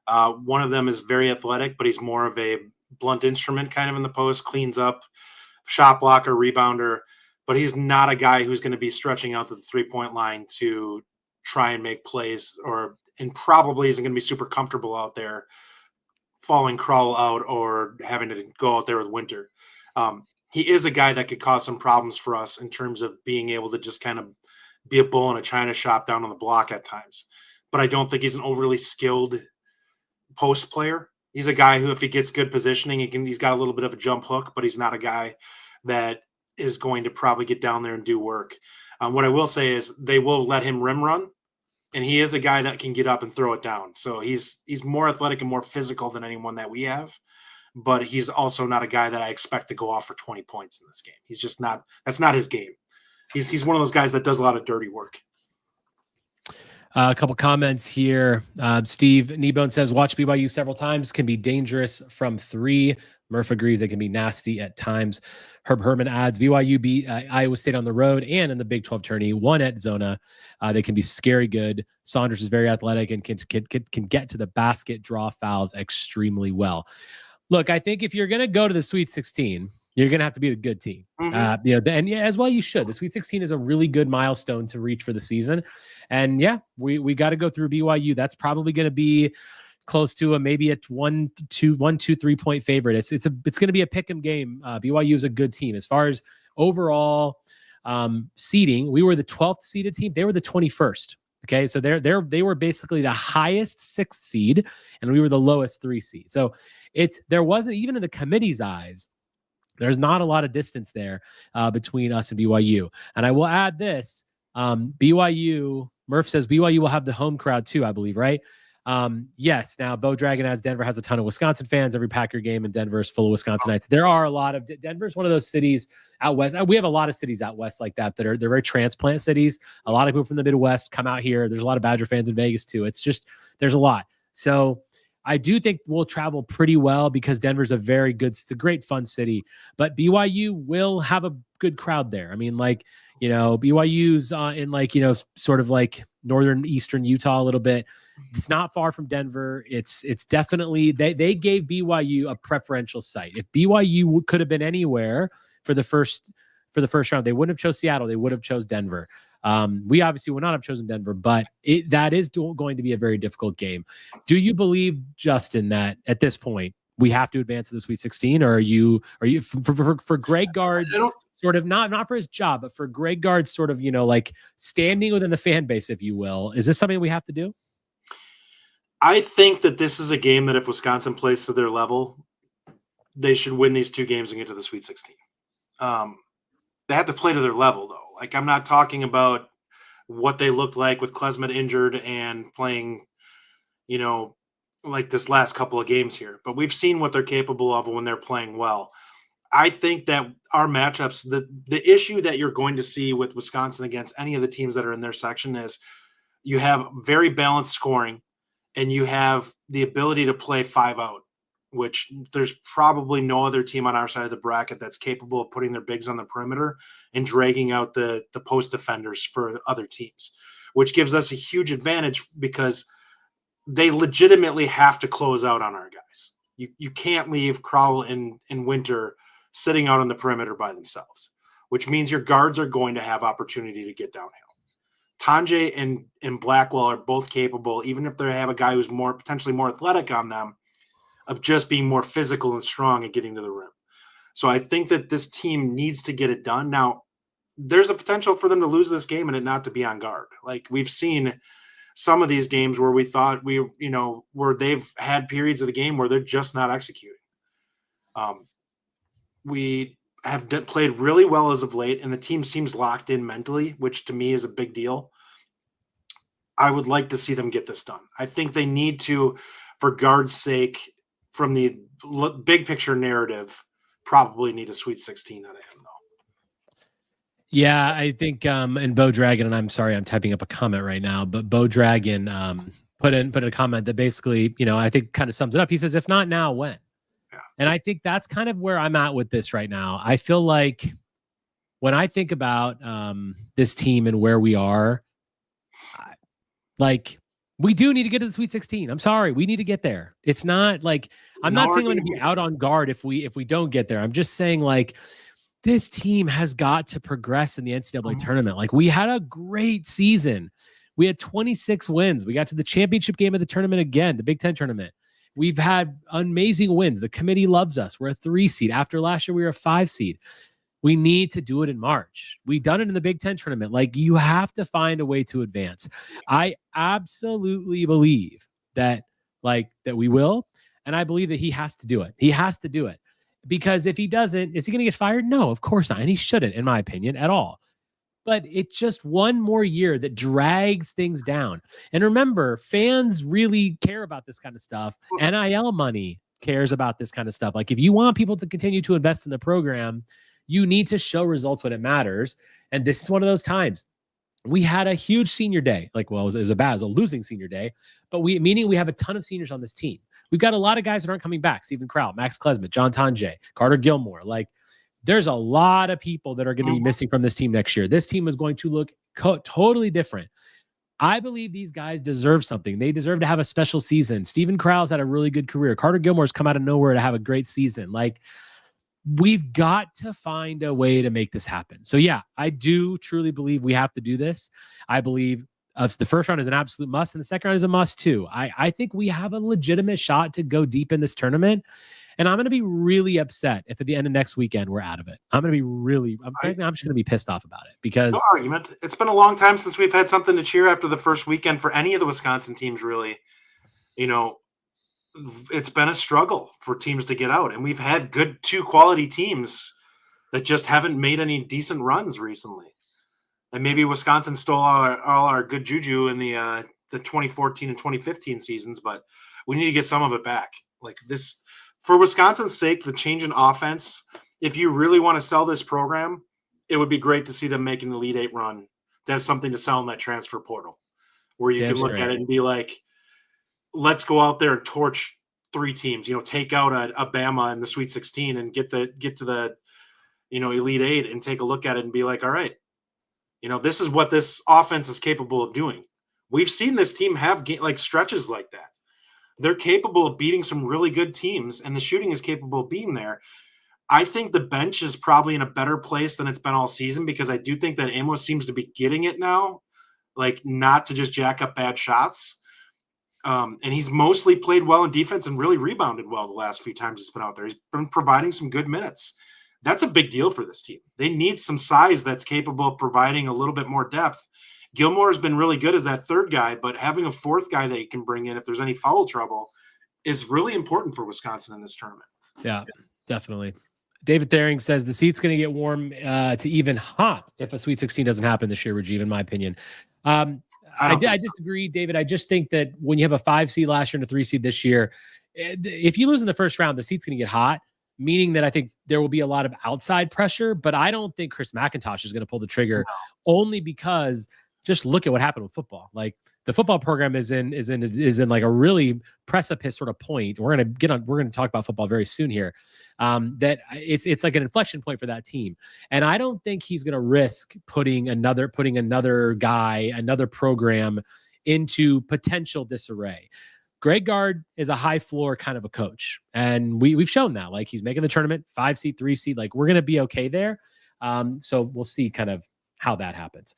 One of them is very athletic, but he's more of a blunt instrument kind of in the post, cleans up, shot blocker, rebounder, but he's not a guy who's going to be stretching out to the 3-point line to try and make plays, and probably isn't going to be super comfortable out there falling Crowell out or having to go out there with Winter. He is a guy that could cause some problems for us in terms of being able to just kind of be a bull in a china shop down on the block at times. But I don't think he's an overly skilled post player. He's a guy who, if he gets good positioning, he's got a little bit of a jump hook, but he's not a guy that is going to probably get down there and do work. What I will say is they will let him rim run, and he is a guy that can get up and throw it down. So he's more athletic and more physical than anyone that we have. but he's also not a guy that I expect to go off for 20 points in this game. He's just not. That's not his game. He's one of those guys that does a lot of dirty work. A couple comments here. Steve Kneebone says, watch BYU several times, can be dangerous from 3. Murph agrees they can be nasty at times. Herb Herman adds, BYU beat Iowa State on the road and in the Big 12 tourney, 1 at Zona. They can be scary good. Saunders is very athletic and can get to the basket, draw fouls extremely well. Look, I think if you're going to go to the Sweet 16, you're going to have to be a good team. And as well, you should. The Sweet 16 is a really good milestone to reach for the season. And yeah, we got to go through BYU. That's probably going to be close to maybe a 1, 2, 3 point favorite. It's going to be a pick 'em game. BYU is a good team. As far as overall seeding, we were the 12th seeded team. They were the 21st. Okay, so they were basically the highest 6th seed, and we were the lowest 3 seed. So there wasn't, even in the committee's eyes, there's not a lot of distance there between us and BYU. And I will add this: BYU. Murph says BYU will have the home crowd too, I believe, right? Yes. Now, Bo Dragon has Denver has a ton of Wisconsin fans. Every Packer game in Denver is full of Wisconsinites. There are a lot of Denver's one of those cities out west. We have a lot of cities out west like that they're very transplant cities. A lot of people from the Midwest come out here. There's a lot of Badger fans in Vegas too. It's just there's a lot. So I do think we'll travel pretty well because Denver's it's a great fun city. But BYU will have a good crowd there. I mean, BYU's in sort of like northern eastern Utah a little bit. It's not far from Denver. It's definitely they gave BYU a preferential site. If BYU could have been anywhere for the first round, they wouldn't have chose Seattle. They would have chose Denver. We obviously would not have chosen Denver, but that is going to be a very difficult game. Do you believe, Justin, that at this point we have to advance to the Sweet 16, or are you for Greg Gard's sort of not for his job, but for Greg Gard's sort of standing within the fan base, if you will? Is this something we have to do? I think that this is a game that if Wisconsin plays to their level, they should win these 2 games and get to the Sweet 16. They have to play to their level, though. Like, I'm not talking about what they looked like with Klesmet injured and playing, like this last couple of games here. But we've seen what they're capable of when they're playing well. I think that our matchups, the issue that you're going to see with Wisconsin against any of the teams that are in their section is you have very balanced scoring and you have the ability to play 5 out, which there's probably no other team on our side of the bracket that's capable of putting their bigs on the perimeter and dragging out the post defenders for other teams, which gives us a huge advantage because they legitimately have to close out on our guys. You can't leave Crowell and Winter sitting out on the perimeter by themselves, which means your guards are going to have opportunity to get downhill. Tanjay and Blackwell are both capable, even if they have a guy who's potentially more athletic on them, of just being more physical and strong and getting to the rim. So I think that this team needs to get it done. Now, there's a potential for them to lose this game and it not to be on guard. Like we've seen some of these games where we thought where they've had periods of the game where they're just not executing. We have played really well as of late, and the team seems locked in mentally, which to me is a big deal. I would like to see them get this done. I think they need to, for Gard's sake, from the big picture narrative, probably need a Sweet 16 out of him, though. Yeah, I think, and Bo Dragon, and I'm sorry, I'm typing up a comment right now, but Bo Dragon put a comment that basically, I think kind of sums it up. He says, if not now, when? Yeah. And I think that's kind of where I'm at with this right now. I feel like when I think about this team and where we are, we do need to get to the Sweet 16. I'm sorry. We need to get there. It's not like, I'm not saying I'm going to be out on guard if we don't get there. I'm just saying this team has got to progress in the NCAA tournament. We had a great season. We had 26 wins. We got to the championship game of the tournament again, the Big Ten tournament. We've had amazing wins. The committee loves us. We're a 3 seed. After last year, we were a 5 seed. We need to do it in March. We've done it in the Big Ten tournament. You have to find a way to advance. I absolutely believe that we will. And I believe that he has to do it. He has to do it. Because if he doesn't, is he going to get fired? No, of course not. And he shouldn't, in my opinion, at all. But it's just one more year that drags things down. And remember, fans really care about this kind of stuff. NIL money cares about this kind of stuff. Like if you want people to continue to invest in the program, you need to show results when it matters. And this is one of those times. We had a huge senior day. Like, well, it was a losing senior day, but meaning we have a ton of seniors on this team. We've got a lot of guys that aren't coming back. Stephen Crowell, Max Klesmit, John Tanjay, Carter Gilmore. Like there's a lot of people that are going to be missing from this team next year. This team is going to look totally different. I believe these guys deserve something. They deserve to have a special season. Stephen Crowell's had a really good career. Carter Gilmore's come out of nowhere to have a great season. Like, we've got to find a way to make this happen. So yeah, I do truly believe we have to do this. I believe the first round is an absolute must and the second round is a must too. I think we have a legitimate shot to go deep in this tournament. And I'm going to be really upset if at the end of next weekend we're out of it. I'm just going to be pissed off about it because no argument. It's been a long time since we've had something to cheer after the first weekend for any of the Wisconsin teams, really. You know, it's been a struggle for teams to get out, and we've had good 2 quality teams that just haven't made any decent runs recently. And maybe Wisconsin stole all our good juju in the 2014 and 2015 seasons, but we need to get some of it back. Like this, for Wisconsin's sake, the change in offense, if you really want to sell this program, it would be great to see them make an Elite 8 run to have something to sell in that transfer portal where you can look at it and be like, let's go out there and torch 3 teams, take out a Bama in the Sweet 16 and get to the, Elite 8 and take a look at it and be like, all right, this is what this offense is capable of doing. We've seen this team have stretches like that. They're capable of beating some really good teams, and the shooting is capable of being there. I think the bench is probably in a better place than it's been all season because I do think that Amos seems to be getting it now, like not to just jack up bad shots. And he's mostly played well in defense and really rebounded well the last few times he's been out there. He's been providing some good minutes. That's a big deal for this team. They need some size that's capable of providing a little bit more depth. Gilmore has been really good as that third guy, but having a fourth guy that you can bring in if there's any foul trouble is really important for Wisconsin in this tournament. Yeah, definitely. David Thering says the seat's going to get warm to even hot if a Sweet 16 doesn't happen this year, Rajeev, in my opinion. I disagree, David. I just think that when you have a 5 seed last year and a 3 seed this year, if you lose in the first round, the seat's going to get hot, meaning that I think there will be a lot of outside pressure, but I don't think Chris McIntosh is going to pull the trigger only because just look at what happened with football. Like the football program is in like a really precipice sort of point. We're going to talk about football very soon here. That it's like an inflection point for that team. And I don't think he's going to risk putting another guy, another program into potential disarray. Greg Gard is a high floor kind of a coach. And we've shown that, like he's making the tournament 5 seed, 3 seed, like we're going to be okay there. So we'll see kind of how that happens.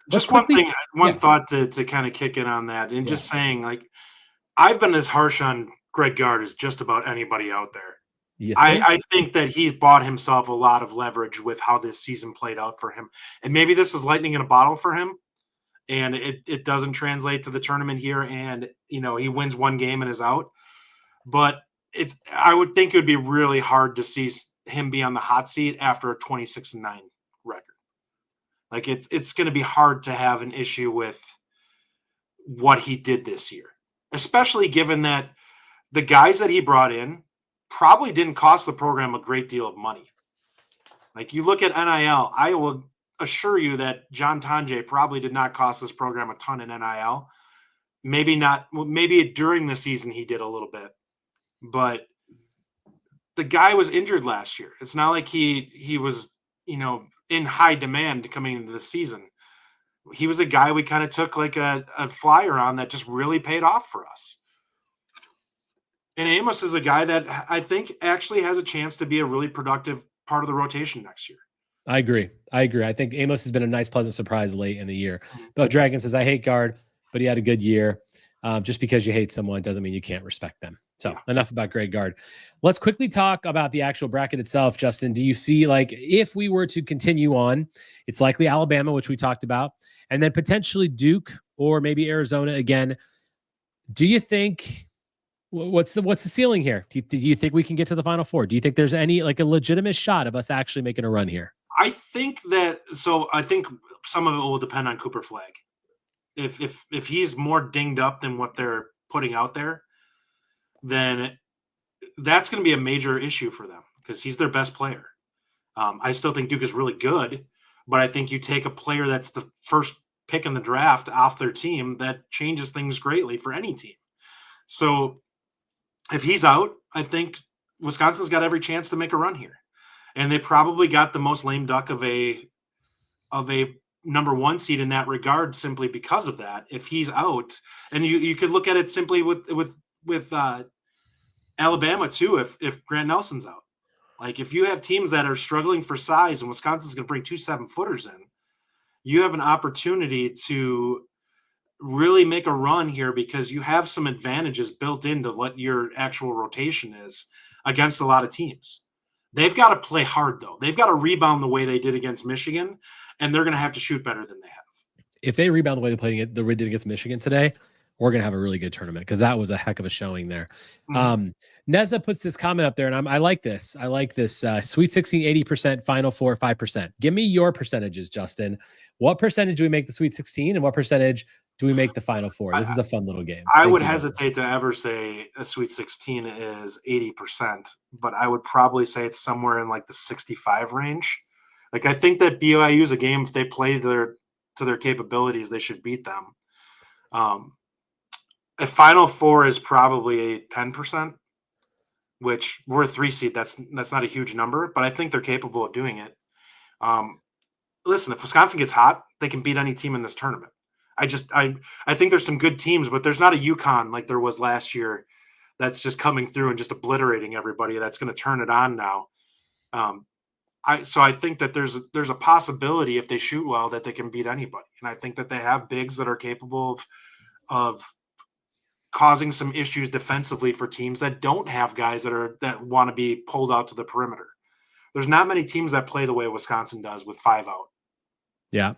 Just one thing, thought to kind of kick in on that and just saying, like, I've been as harsh on Greg Gard as just about anybody out there. I think that he's bought himself a lot of leverage with how this season played out for him. And maybe this is lightning in a bottle for him. And it doesn't translate to the tournament here. And, he wins one game and is out. But I would think it would be really hard to see him be on the hot seat after a 26-9 record. Like it's going to be hard to have an issue with what he did this year, especially given that the guys that he brought in probably didn't cost the program a great deal of money. Like you look at NIL, I will assure you that John Tanjay probably did not cost this program a ton in NIL. Maybe not. Maybe during the season he did a little bit, but the guy was injured last year. It's not like he was, in high demand coming into the season. He was a guy we kind of took like a flyer on that just really paid off for us. And Amos is a guy that I think actually has a chance to be a really productive part of the rotation next year. I agree. I think Amos has been a nice, pleasant surprise late in the year. But Dragon says, I hate Gard, but he had a good year. Just because you hate someone doesn't mean you can't respect them. So enough about Greg Gard. Let's quickly talk about the actual bracket itself. Justin, do you feel like if we were to continue on, it's likely Alabama, which we talked about, and then potentially Duke or maybe Arizona again. Do you think what's the ceiling here? Do you think we can get to the Final Four? Do you think there's any like a legitimate shot of us actually making a run here? I think some of it will depend on Cooper Flagg. If he's more dinged up than what they're putting out there, then that's going to be a major issue for them because he's their best player. I still think Duke is really good, but I think you take a player that's the first pick in the draft off their team, that changes things greatly for any team. So if he's out, I think Wisconsin's got every chance to make a run here. And they probably got the most lame duck of a number one seed in that regard, simply because of that. If he's out, and you could look at it simply with Alabama too, if Grant Nelson's out. Like, if you have teams that are struggling for size and Wisconsin's going to bring 2 7-footers in, you have an opportunity to really make a run here because you have some advantages built into what your actual rotation is against a lot of teams. They've got to play hard, though. They've got to rebound the way they did against Michigan, and they're going to have to shoot better than they have. If they rebound the way they did against Michigan today, we're going to have a really good tournament because that was a heck of a showing there. Mm-hmm. Neza puts this comment up there, and I like this. I like this. Sweet 16, 80%, Final Four, 5%. Give me your percentages, Justin. What percentage do we make the Sweet 16, and what percentage do we make the Final Four? This is a fun little game. I would hesitate to ever say a Sweet 16 is 80%, but I would probably say it's somewhere in like the 65 range. Like, I think that BYU is a game, if they play to their capabilities, they should beat them. A Final Four is probably 10%, which we're a 3 seed. That's not a huge number, but I think they're capable of doing it. Listen, if Wisconsin gets hot, they can beat any team in this tournament. I think there's some good teams, but there's not a UConn like there was last year that's just coming through and just obliterating everybody. That's going to turn it on now. So I think that there's a possibility, if they shoot well, that they can beat anybody. And I think that they have bigs that are capable of causing some issues defensively for teams that don't have guys that want to be pulled out to the perimeter. There's not many teams that play the way Wisconsin does with 5 out. Yeah.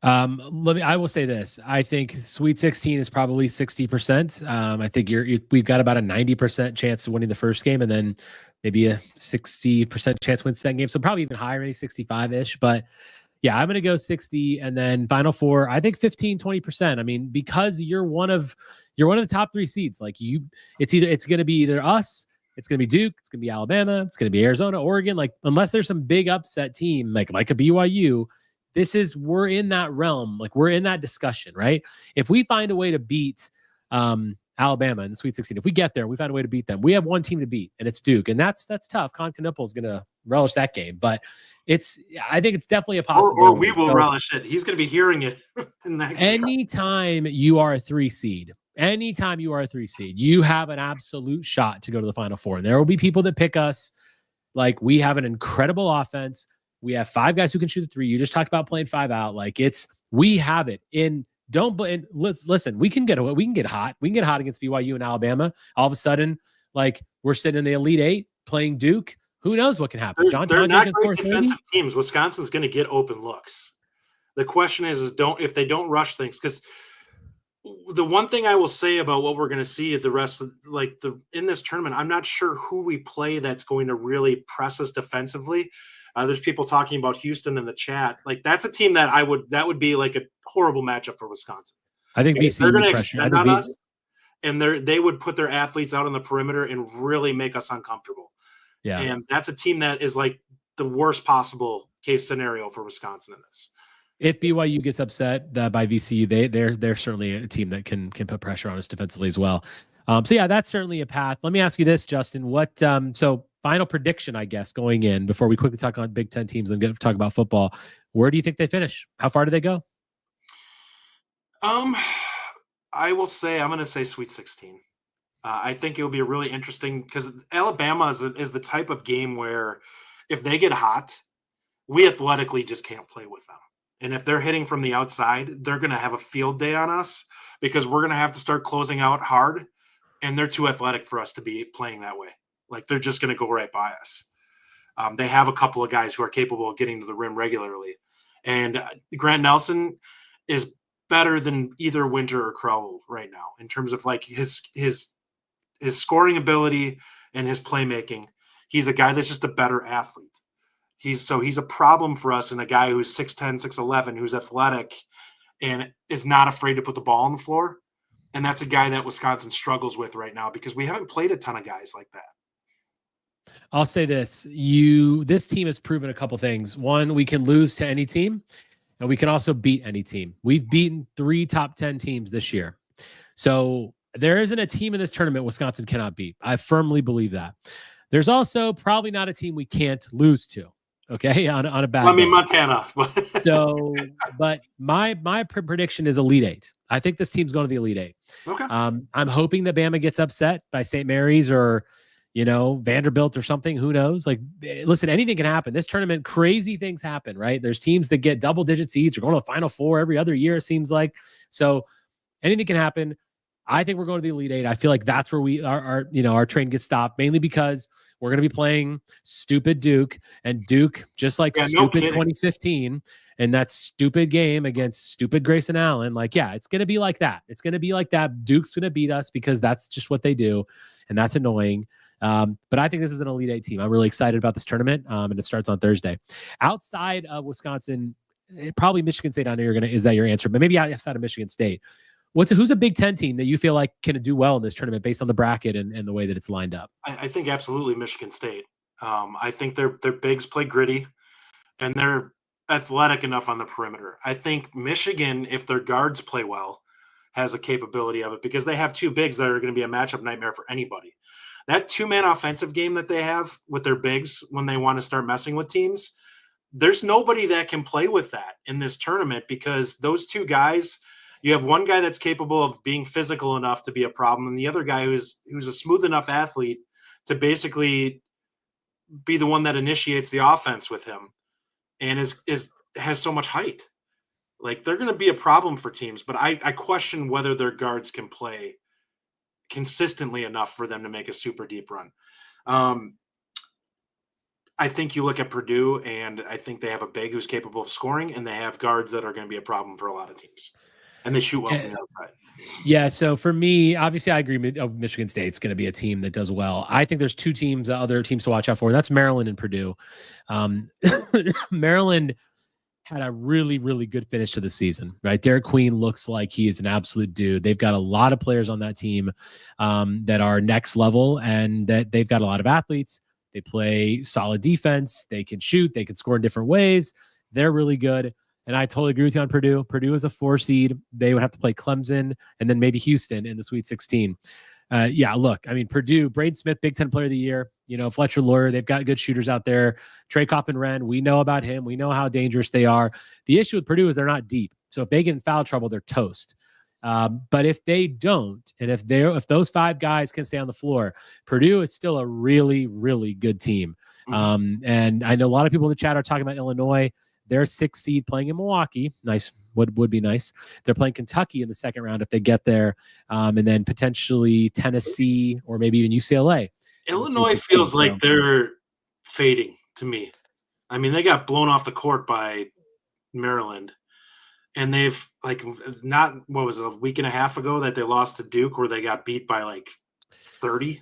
I will say this. I think Sweet 16 is probably 60%. I think we've got about a 90% chance of winning the first game, and then maybe a 60% chance win the second game. So probably even higher, maybe 65-ish. But yeah, I'm going to go 60, and then Final Four, I think 15, 20%. I mean, because you're one of the top 3 seeds. Like, it's going to be either us, it's going to be Duke, it's going to be Alabama, it's going to be Arizona, Oregon. Like, unless there's some big upset team like a BYU, we're in that realm. Like, we're in that discussion, right? If we find a way to beat Alabama in the Sweet 16, if we get there, we find a way to beat them, we have one team to beat, and it's Duke. And that's tough. Con Knuppel is going to relish that game, but I think it's definitely a possibility. Or we will relish it. He's going to be hearing it in that game. Anytime you are a 3 seed, you have an absolute shot to go to the Final Four. And there will be people that pick us. Like, we have an incredible offense. We have 5 guys who can shoot the 3. You just talked about playing 5 out. Like, we have it. Listen, we can get hot. We can get hot against BYU and Alabama. All of a sudden, like, we're sitting in the Elite 8 playing Duke. Who knows what can happen? They're not great defensive teams. Wisconsin's going to get open looks. The question is if they don't rush things, because the one thing I will say about what we're going to see at the rest of in this tournament, I'm not sure who we play that's going to really press us defensively. There's people talking about Houston in the chat. Like, that's a team that would be like a horrible matchup for Wisconsin. I think BC, they're going to extend on us, and they would put their athletes out on the perimeter and really make us uncomfortable. Yeah. And that's a team that is like the worst possible case scenario for Wisconsin in this. If BYU gets upset by VCU, they're certainly a team that can put pressure on us defensively as well. So yeah, that's certainly a path. Let me ask you this, Justin. What so final prediction, I guess, going in before we quickly talk on Big Ten teams and talk about football. Where do you think they finish? How far do they go? I will say I'm going to say Sweet 16. I think it'll be a really interesting, because Alabama is the type of game where if they get hot, we athletically just can't play with them. And if they're hitting from the outside, they're going to have a field day on us, because we're going to have to start closing out hard, and they're too athletic for us to be playing that way. Like, they're just going to go right by us. They have a couple of guys who are capable of getting to the rim regularly. And Grant Nelson is better than either Winter or Crowell right now in terms of like his scoring ability and his playmaking. He's a guy that's just a better athlete. He's a problem for us, and a guy who's 6'10", 6'11", who's athletic and is not afraid to put the ball on the floor. And that's a guy that Wisconsin struggles with right now because we haven't played a ton of guys like that. I'll say this. This team has proven a couple things. One, we can lose to any team, and we can also beat any team. We've beaten 3 top 10 teams this year. So there isn't a team in this tournament Wisconsin cannot beat. I firmly believe that. There's also probably not a team we can't lose to. Okay, on a bad. I mean, Montana. So, but my prediction is Elite Eight. I think this team's going to the Elite Eight. Okay. I'm hoping that Bama gets upset by St. Mary's or Vanderbilt or something. Who knows? Like, listen, anything can happen. This tournament, crazy things happen, right? There's teams that get double-digit seeds or going to the Final Four every other year. It seems like so. Anything can happen. I think we're going to the Elite Eight. I feel like that's where our train gets stopped, mainly because we're going to be playing stupid Duke, and Duke, just like stupid 2015, and that stupid game against stupid Grayson Allen. Like, yeah, it's going to be like that. It's going to be like that. Duke's going to beat us because that's just what they do, and that's annoying. But I think this is an Elite Eight team. I'm really excited about this tournament, and it starts on Thursday. Outside of Wisconsin, probably Michigan State. I know is that your answer, but maybe outside of Michigan State. Who's a Big Ten team that you feel like can do well in this tournament based on the bracket and the way that it's lined up? I think absolutely Michigan State. I think their bigs play gritty, and they're athletic enough on the perimeter. I think Michigan, if their guards play well, has a capability of it because they have 2 bigs that are going to be a matchup nightmare for anybody. That 2-man offensive game that they have with their bigs when they want to start messing with teams, there's nobody that can play with that in this tournament because those 2 guys – you have one guy that's capable of being physical enough to be a problem, and the other guy who's a smooth enough athlete to basically be the one that initiates the offense with him, and has so much height. Like, they're going to be a problem for teams, but I question whether their guards can play consistently enough for them to make a super deep run. I think you look at Purdue, and I think they have a big who's capable of scoring, and they have guards that are going to be a problem for a lot of teams. And they shoot well from the outside. Yeah, so for me, obviously I agree Michigan State's going to be a team that does well. I think there's 2 teams, other teams to watch out for, and that's Maryland and Purdue. Maryland had a really, really good finish to the season, right? Derek Queen looks like he is an absolute dude. They've got a lot of players on that team that are next level, and that they've got a lot of athletes. They play solid defense. They can shoot. They can score in different ways. They're really good. And I totally agree with you on Purdue. Purdue is a 4 seed. They would have to play Clemson and then maybe Houston in the Sweet 16. Look, I mean, Purdue, Braden Smith, Big Ten Player of the Year, Fletcher Lawyer, they've got good shooters out there. Trey Coffin-Wren, we know about him. We know how dangerous they are. The issue with Purdue is they're not deep. So if they get in foul trouble, they're toast. But if they don't, and if those 5 guys can stay on the floor, Purdue is still a really, really good team. And I know a lot of people in the chat are talking about Illinois. They're 6th seed playing in Milwaukee. Nice. Would be nice. They're playing Kentucky in the second round if they get there. And then potentially Tennessee or maybe even UCLA. Illinois feels like they're fading to me. I mean, they got blown off the court by Maryland. And they've a week and a half ago that they lost to Duke where they got beat by 30.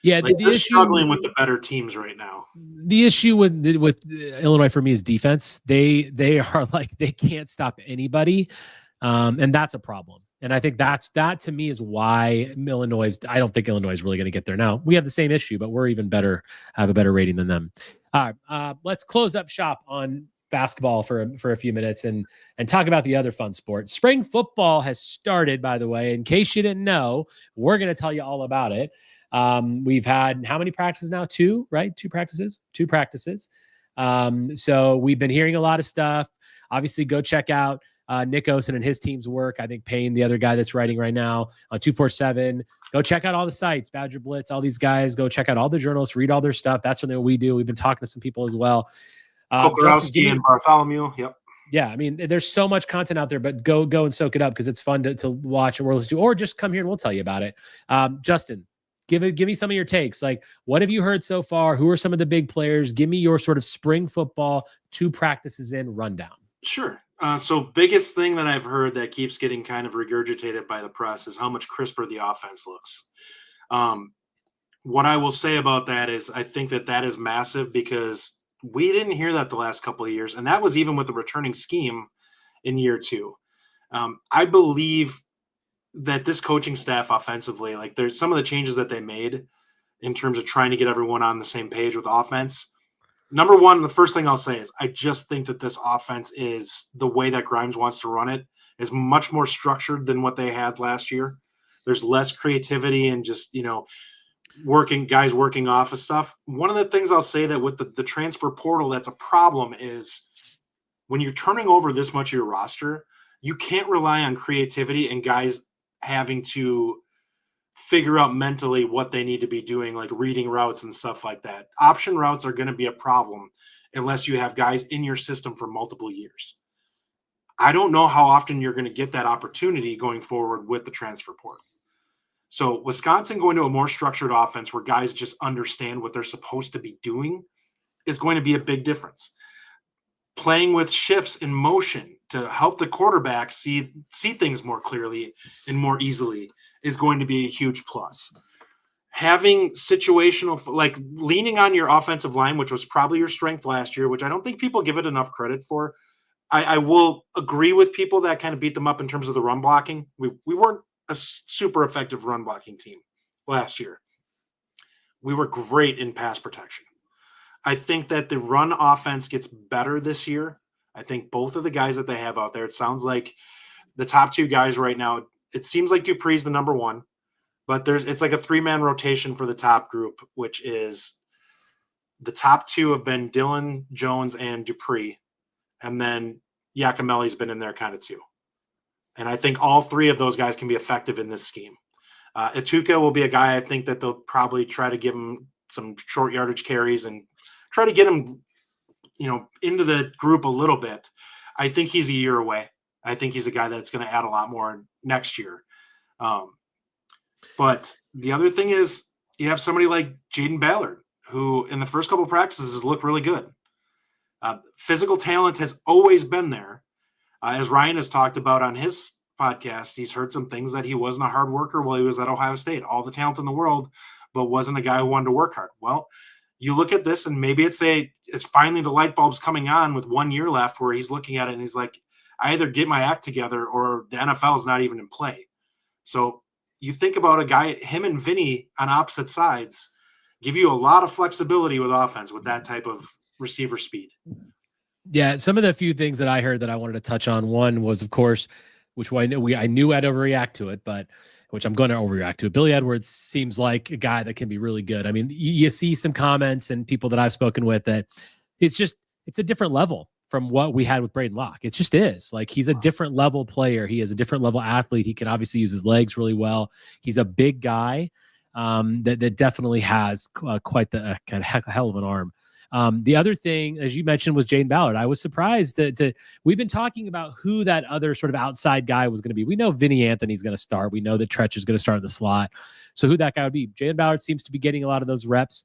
Yeah, they're struggling with the better teams right now. The issue with Illinois for me is defense. They are they can't stop anybody, and that's a problem. And I think that to me is why I don't think Illinois is really going to get there. Now we have the same issue, but we're even better, have a better rating than them. All right, let's close up shop on basketball for a few minutes and talk about the other fun sport. Spring football has started, by the way. In case you didn't know, we're going to tell you all about it. We've had how many practices now? 2, right? 2 practices. So we've been hearing a lot of stuff. Obviously, go check out Nick Osen and his team's work. I think Payne, the other guy that's writing right now on 247. Go check out all the sites, Badger Blitz, all these guys. Go check out all the journals, read all their stuff. That's something we do. We've been talking to some people as well. Kokorowski and Bartholomew. Yep. Yeah, I mean, there's so much content out there, but go and soak it up because it's fun to watch and we'll listen to, or just come here and we'll tell you about it. Justin, give me some of your takes. What have you heard so far? Who are some of the big players? Give me your sort of spring football 2 practices in rundown. Sure. So biggest thing that I've heard that keeps getting kind of regurgitated by the press is how much crisper the offense looks. What I will say about that is I think that is massive because we didn't hear that the last couple of years, and that was even with the returning scheme in year 2. I believe that this coaching staff offensively, like there's some of the changes that they made in terms of trying to get everyone on the same page with offense. Number one, the first thing I'll say is I just think that this offense is the way that Grimes wants to run it is much more structured than what they had last year. There's less creativity and just, working off of stuff. One of the things I'll say that with the transfer portal that's a problem is when you're turning over this much of your roster, you can't rely on creativity and guys having to figure out mentally what they need to be doing, like reading routes and stuff like that. Option routes are going to be a problem unless you have guys in your system for multiple years. I don't know how often you're going to get that opportunity going forward with the transfer portal. So Wisconsin going to a more structured offense where guys just understand what they're supposed to be doing is going to be a big difference. Playing with shifts in motion to help the quarterback see things more clearly and more easily is going to be a huge plus. Having situational, like leaning on your offensive line, which was probably your strength last year, which I don't think people give it enough credit for. I will agree with people that kind of beat them up in terms of the run blocking. We weren't a super effective run blocking team last year. We were great in pass protection. I think that the run offense gets better this year. I think both of the guys that they have out there, it sounds like the top two guys right now, it seems like Dupree's the number one, but it's like a 3-man rotation for the top group, which is the top two have been Dylan, Jones, and Dupree. And then Yakimelli's been in there kind of too. And I think all three of those guys can be effective in this scheme. Atuka will be a guy I think that they'll probably try to give him some short yardage carries and try to get him, into the group a little bit. I think he's a year away. I think he's a guy that's going to add a lot more next year. But the other thing is you have somebody like Jaden Ballard, who in the first couple of practices has looked really good. Physical talent has always been there. As Ryan has talked about on his podcast, he's heard some things that he wasn't a hard worker while he was at Ohio State. All the talent in the world, but wasn't a guy who wanted to work hard. Well, you look at this and maybe it's finally the light bulb's coming on with 1 year left where he's looking at it and he's like, I either get my act together or the NFL is not even in play. So you think about a guy, him and Vinny on opposite sides give you a lot of flexibility with offense with that type of receiver speed. Yeah, some of the few things that I heard that I wanted to touch on. One was, of course, which I knew I'd overreact to it, but which I'm going to overreact to it. Billy Edwards seems like a guy that can be really good. I mean, you see some comments and people that I've spoken with that it's a different level from what we had with Braden Locke. It just is. Like, he's a different level player. He is a different level athlete. He can obviously use his legs really well. He's a big guy that definitely has quite the hell of an arm. The other thing, as you mentioned, was Jaden Ballard. I was surprised we've been talking about who that other sort of outside guy was going to be. We know Vinny Anthony's going to start. We know that Tretch is going to start in the slot. So who that guy would be. Jaden Ballard seems to be getting a lot of those reps.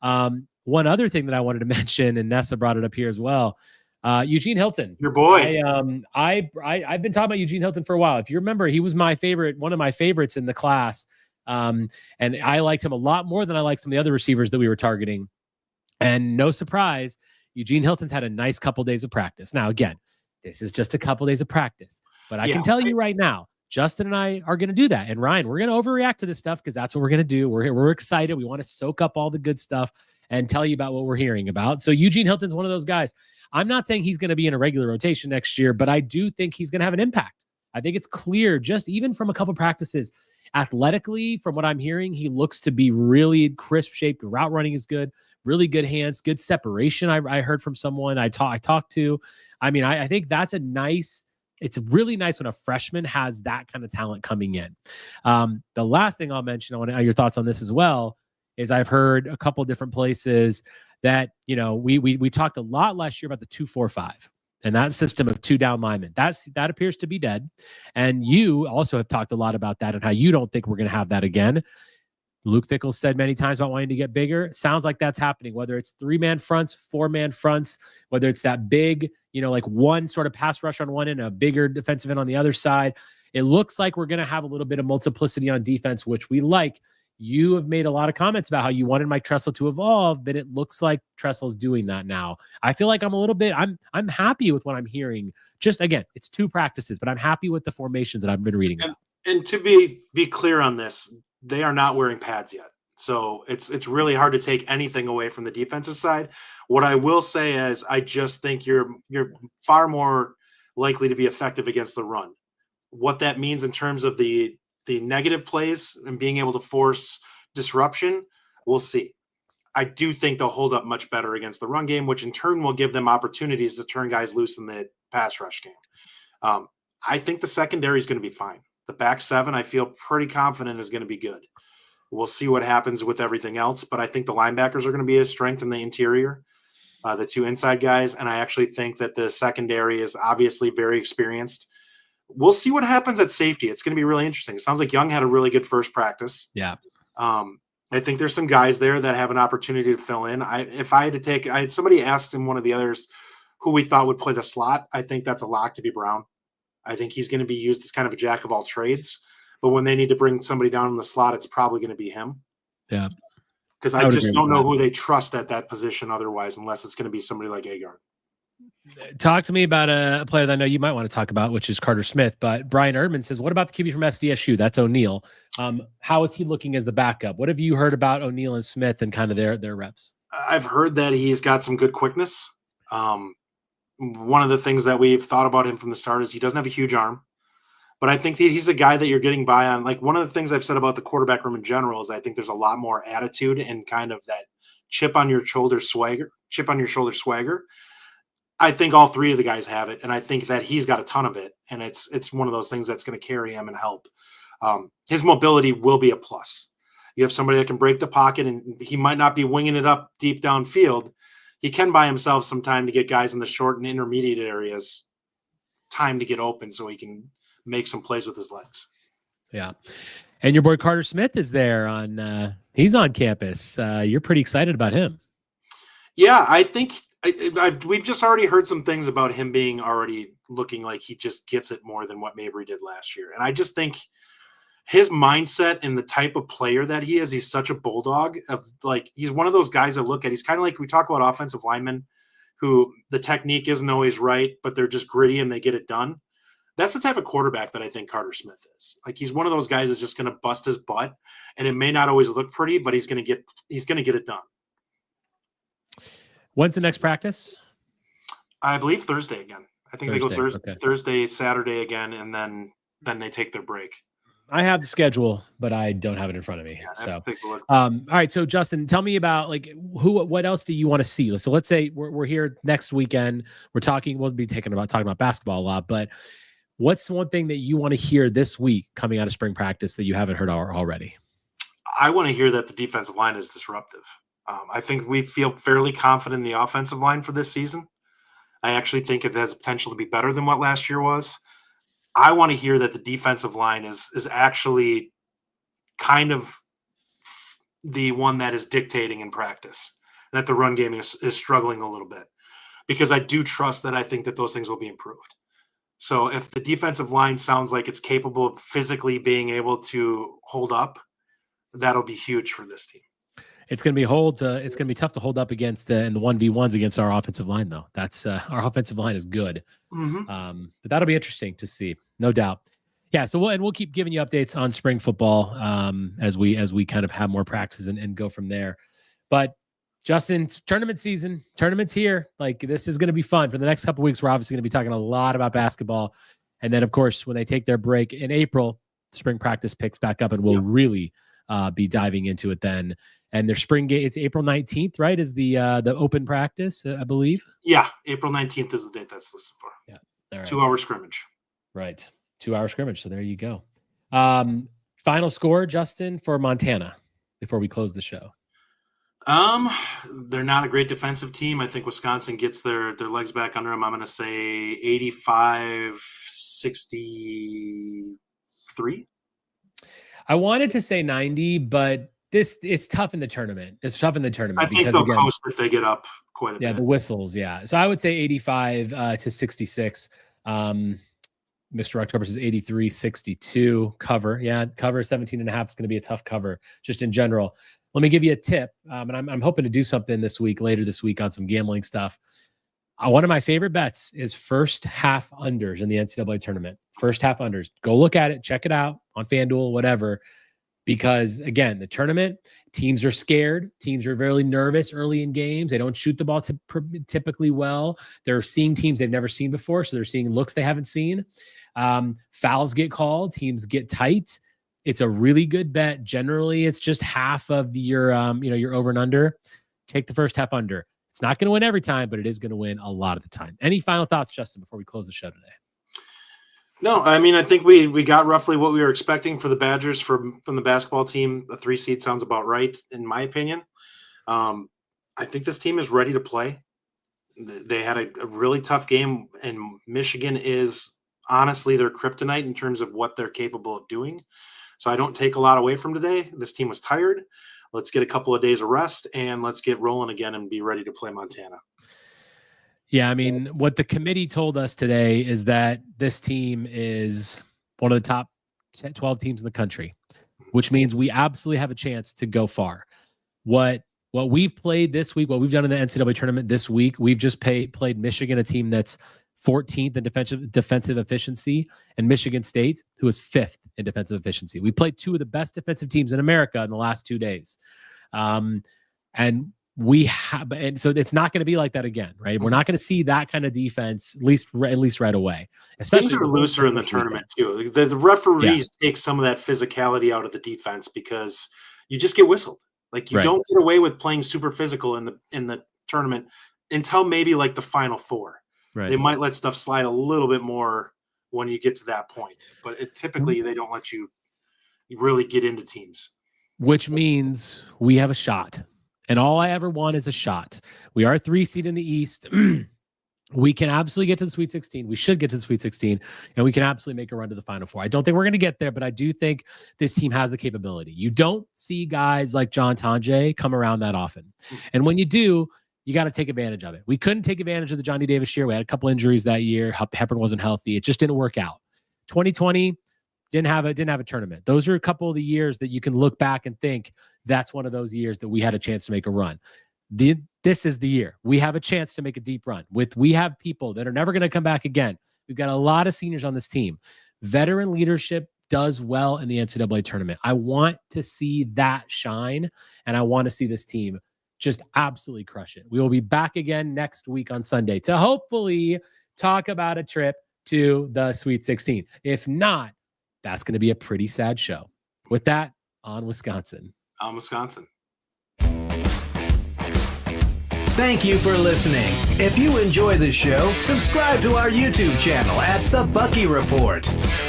One other thing that I wanted to mention, and Nessa brought it up here as well, Eugene Hilton. Your boy. I've been talking about Eugene Hilton for a while. If you remember, he was one of my favorites in the class. And I liked him a lot more than I liked some of the other receivers that we were targeting. And no surprise, Eugene Hilton's had a nice couple days of practice. Now, again, this is just a couple days of practice. But I can tell you right now, Justin and I are going to do that. And Ryan, we're going to overreact to this stuff because that's what we're going to do. We're excited. We want to soak up all the good stuff and tell you about what we're hearing about. So Eugene Hilton's one of those guys. I'm not saying he's going to be in a regular rotation next year, but I do think he's going to have an impact. I think it's clear, just even from a couple practices, athletically, from what I'm hearing, he looks to be really crisp shaped. Route running is good, really good hands, good separation. I heard from someone I talked to. I mean, I think that's it's really nice when a freshman has that kind of talent coming in. The last thing I'll mention, I want to know your thoughts on this as well, is I've heard a couple different places that, we talked a lot last year about the 2-4-5. And that system of 2 down linemen, that appears to be dead. And you also have talked a lot about that and how you don't think we're going to have that again. Luke Fickell said many times about wanting to get bigger. Sounds like that's happening, whether it's 3-man fronts, 4-man fronts, whether it's that big, like one sort of pass rush on one end, a bigger defensive end on the other side. It looks like we're going to have a little bit of multiplicity on defense, which we like. You have made a lot of comments about how you wanted Mike Tressel to evolve, but it looks like Tressel's doing that now. I feel like I'm happy with what I'm hearing. Just again, it's 2 practices, but I'm happy with the formations that I've been reading about. And to be clear on this, they are not wearing pads yet. So it's really hard to take anything away from the defensive side. What I will say is I just think you're far more likely to be effective against the run. What that means in terms of the negative plays and being able to force disruption, we'll see. I do think they'll hold up much better against the run game, which in turn will give them opportunities to turn guys loose in the pass rush game. I think the secondary is going to be fine. The back seven, I feel pretty confident is going to be good. We'll see what happens with everything else, but I think the linebackers are going to be a strength in the interior, the two inside guys, and I actually think that the secondary is obviously very experienced. We'll see what happens at safety. It's going to be really interesting. It sounds like Young had a really good first practice. Yeah. I think there's some guys there that have an opportunity to fill in. Somebody asked in one of the others who we thought would play the slot. I think that's a lock to be Brown. I think he's going to be used as kind of a jack of all trades. But when they need to bring somebody down in the slot, it's probably going to be him. Yeah. Because I just don't know who they trust at that position otherwise, unless it's going to be somebody like Gard. Talk to me about a player that I know you might want to talk about, which is Carter Smith. But Brian Erdman says, what about the QB from SDSU? That's O'Neal. How is he looking as the backup? What have you heard about O'Neal and Smith and kind of their reps? I've heard that he's got some good quickness. One of the things that we've thought about him from the start is he doesn't have a huge arm. But I think he's a guy that you're getting by on. Like, one of the things I've said about the quarterback room in general is I think there's a lot more attitude and kind of that chip on your shoulder swagger. I think all three of the guys have it, and I think that he's got a ton of it, and it's one of those things that's going to carry him and help. His mobility will be a plus. You have somebody that can break the pocket, and he might not be winging it up deep downfield. He can buy himself some time to get guys in the short and intermediate areas time to get open so he can make some plays with his legs. Yeah. And your boy Carter Smith is there he's on campus. You're pretty excited about him. Yeah, I think we've just already heard some things about him being already looking like he just gets it more than what Mabry did last year. And I just think his mindset and the type of player that he is, he's such a bulldog he's one of those guys that look at, he's kind of like, we talk about offensive linemen who the technique isn't always right, but they're just gritty and they get it done. That's the type of quarterback that I think Carter Smith is. Like, he's one of those guys that's just going to bust his butt, and it may not always look pretty, but he's going to get it done. When's the next practice? I believe Thursday again. I think they go Thursday, Saturday again, and then they take their break. I have the schedule, but I don't have it in front of me. Yeah, so, all right. So Justin, tell me about what else do you want to see? So let's say we're here next weekend. We'll be talking about basketball a lot, but what's one thing that you want to hear this week coming out of spring practice that you haven't heard already? I want to hear that the defensive line is disruptive. I think we feel fairly confident in the offensive line for this season. I actually think it has potential to be better than what last year was. I want to hear that the defensive line is actually kind of the one that is dictating in practice, and that the run game is struggling a little bit, because I do trust that I think that those things will be improved. So if the defensive line sounds like it's capable of physically being able to hold up, that'll be huge for this team. It's going to be tough to hold up against in the 1v1s against our offensive line, though. That's our offensive line is good. Mm-hmm. But that'll be interesting to see, no doubt. Yeah. So we'll keep giving you updates on spring football as we kind of have more practices and go from there. But Justin, tournament's here. Like, this is going to be fun for the next couple of weeks. We're obviously going to be talking a lot about basketball, and then of course when they take their break in April, spring practice picks back up, and we'll really be diving into it then. And their spring game, it's April 19th, right? Is the open practice, I believe? Yeah, April 19th is the date that's listed for. Yeah. All right. 2-hour scrimmage. Right. 2-hour scrimmage. So there you go. Final score, Justin, for Montana before we close the show. They're not a great defensive team. I think Wisconsin gets their legs back under them. I'm going to say 85-63. I wanted to say 90, but it's tough in the tournament. I think they'll coast if they get up quite a bit. Yeah, the whistles. Yeah. So I would say 85 to 66. Mr. October says 83-62 cover. Yeah. Cover 17.5 is going to be a tough cover just in general. Let me give you a tip. And I'm hoping to do something later this week on some gambling stuff. One of my favorite bets is first half unders in the NCAA tournament. First half unders. Go look at it. Check it out. on FanDuel, whatever. Because again, the tournament, teams are scared. Teams are very nervous early in games. They don't shoot the ball typically well. They're seeing teams they've never seen before. So they're seeing looks they haven't seen. Fouls get called. Teams get tight. It's a really good bet. Generally, it's just half of your over and under. Take the first half under. It's not going to win every time, but it is going to win a lot of the time. Any final thoughts, Justin, before we close the show today? No, I mean, I think we got roughly what we were expecting for the Badgers from the basketball team. A 3 seed sounds about right, in my opinion. I think this team is ready to play. They had a really tough game, and Michigan is honestly their kryptonite in terms of what they're capable of doing. So I don't take a lot away from today. This team was tired. Let's get a couple of days of rest, and let's get rolling again and be ready to play Montana. Yeah, I mean, what the committee told us today is that this team is one of the top 12 teams in the country, which means we absolutely have a chance to go far. What we've played this week, what we've done in the NCAA tournament this week, we've just played Michigan, a team that's 14th in defensive efficiency, and Michigan State, who is 5th in defensive efficiency. We played 2 of the best defensive teams in America in the last 2 days. And so it's not going to be like that again, right? We're not going to see that kind of defense, at least right away. Especially things are looser in the tournament too. The referees take some of that physicality out of the defense because you just get whistled. Like you don't get away with playing super physical in the tournament until maybe like the Final Four. Right. They might let stuff slide a little bit more when you get to that point, but typically they don't let you really get into teams. Which means we have a shot. And all I ever want is a shot. We are 3 seed in the East. We can absolutely get to the Sweet 16. We should get to the Sweet 16, and we can absolutely make a run to the Final Four. I don't think we're going to get there, but I do think this team has the capability. You don't see guys like John Tonje come around that often. And when you do, you got to take advantage of it. We couldn't take advantage of the Johnny Davis year. We had a couple injuries that year. Hepburn wasn't healthy. It just didn't work out. 2020 didn't have a tournament. Those are a couple of the years that you can look back and think that's one of those years that we had a chance to make a run. This is the year. We have a chance to make a deep run. We have people that are never going to come back again. We've got a lot of seniors on this team. Veteran leadership does well in the NCAA tournament. I want to see that shine, and I want to see this team just absolutely crush it. We will be back again next week on Sunday to hopefully talk about a trip to the Sweet 16. If not, that's going to be a pretty sad show. With that, on Wisconsin. On Wisconsin. Thank you for listening. If you enjoy the show, subscribe to our YouTube channel at The Bucky Report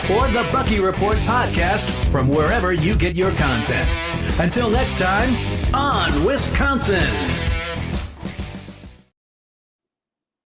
or The Bucky Report Podcast from wherever you get your content. Until next time, on Wisconsin.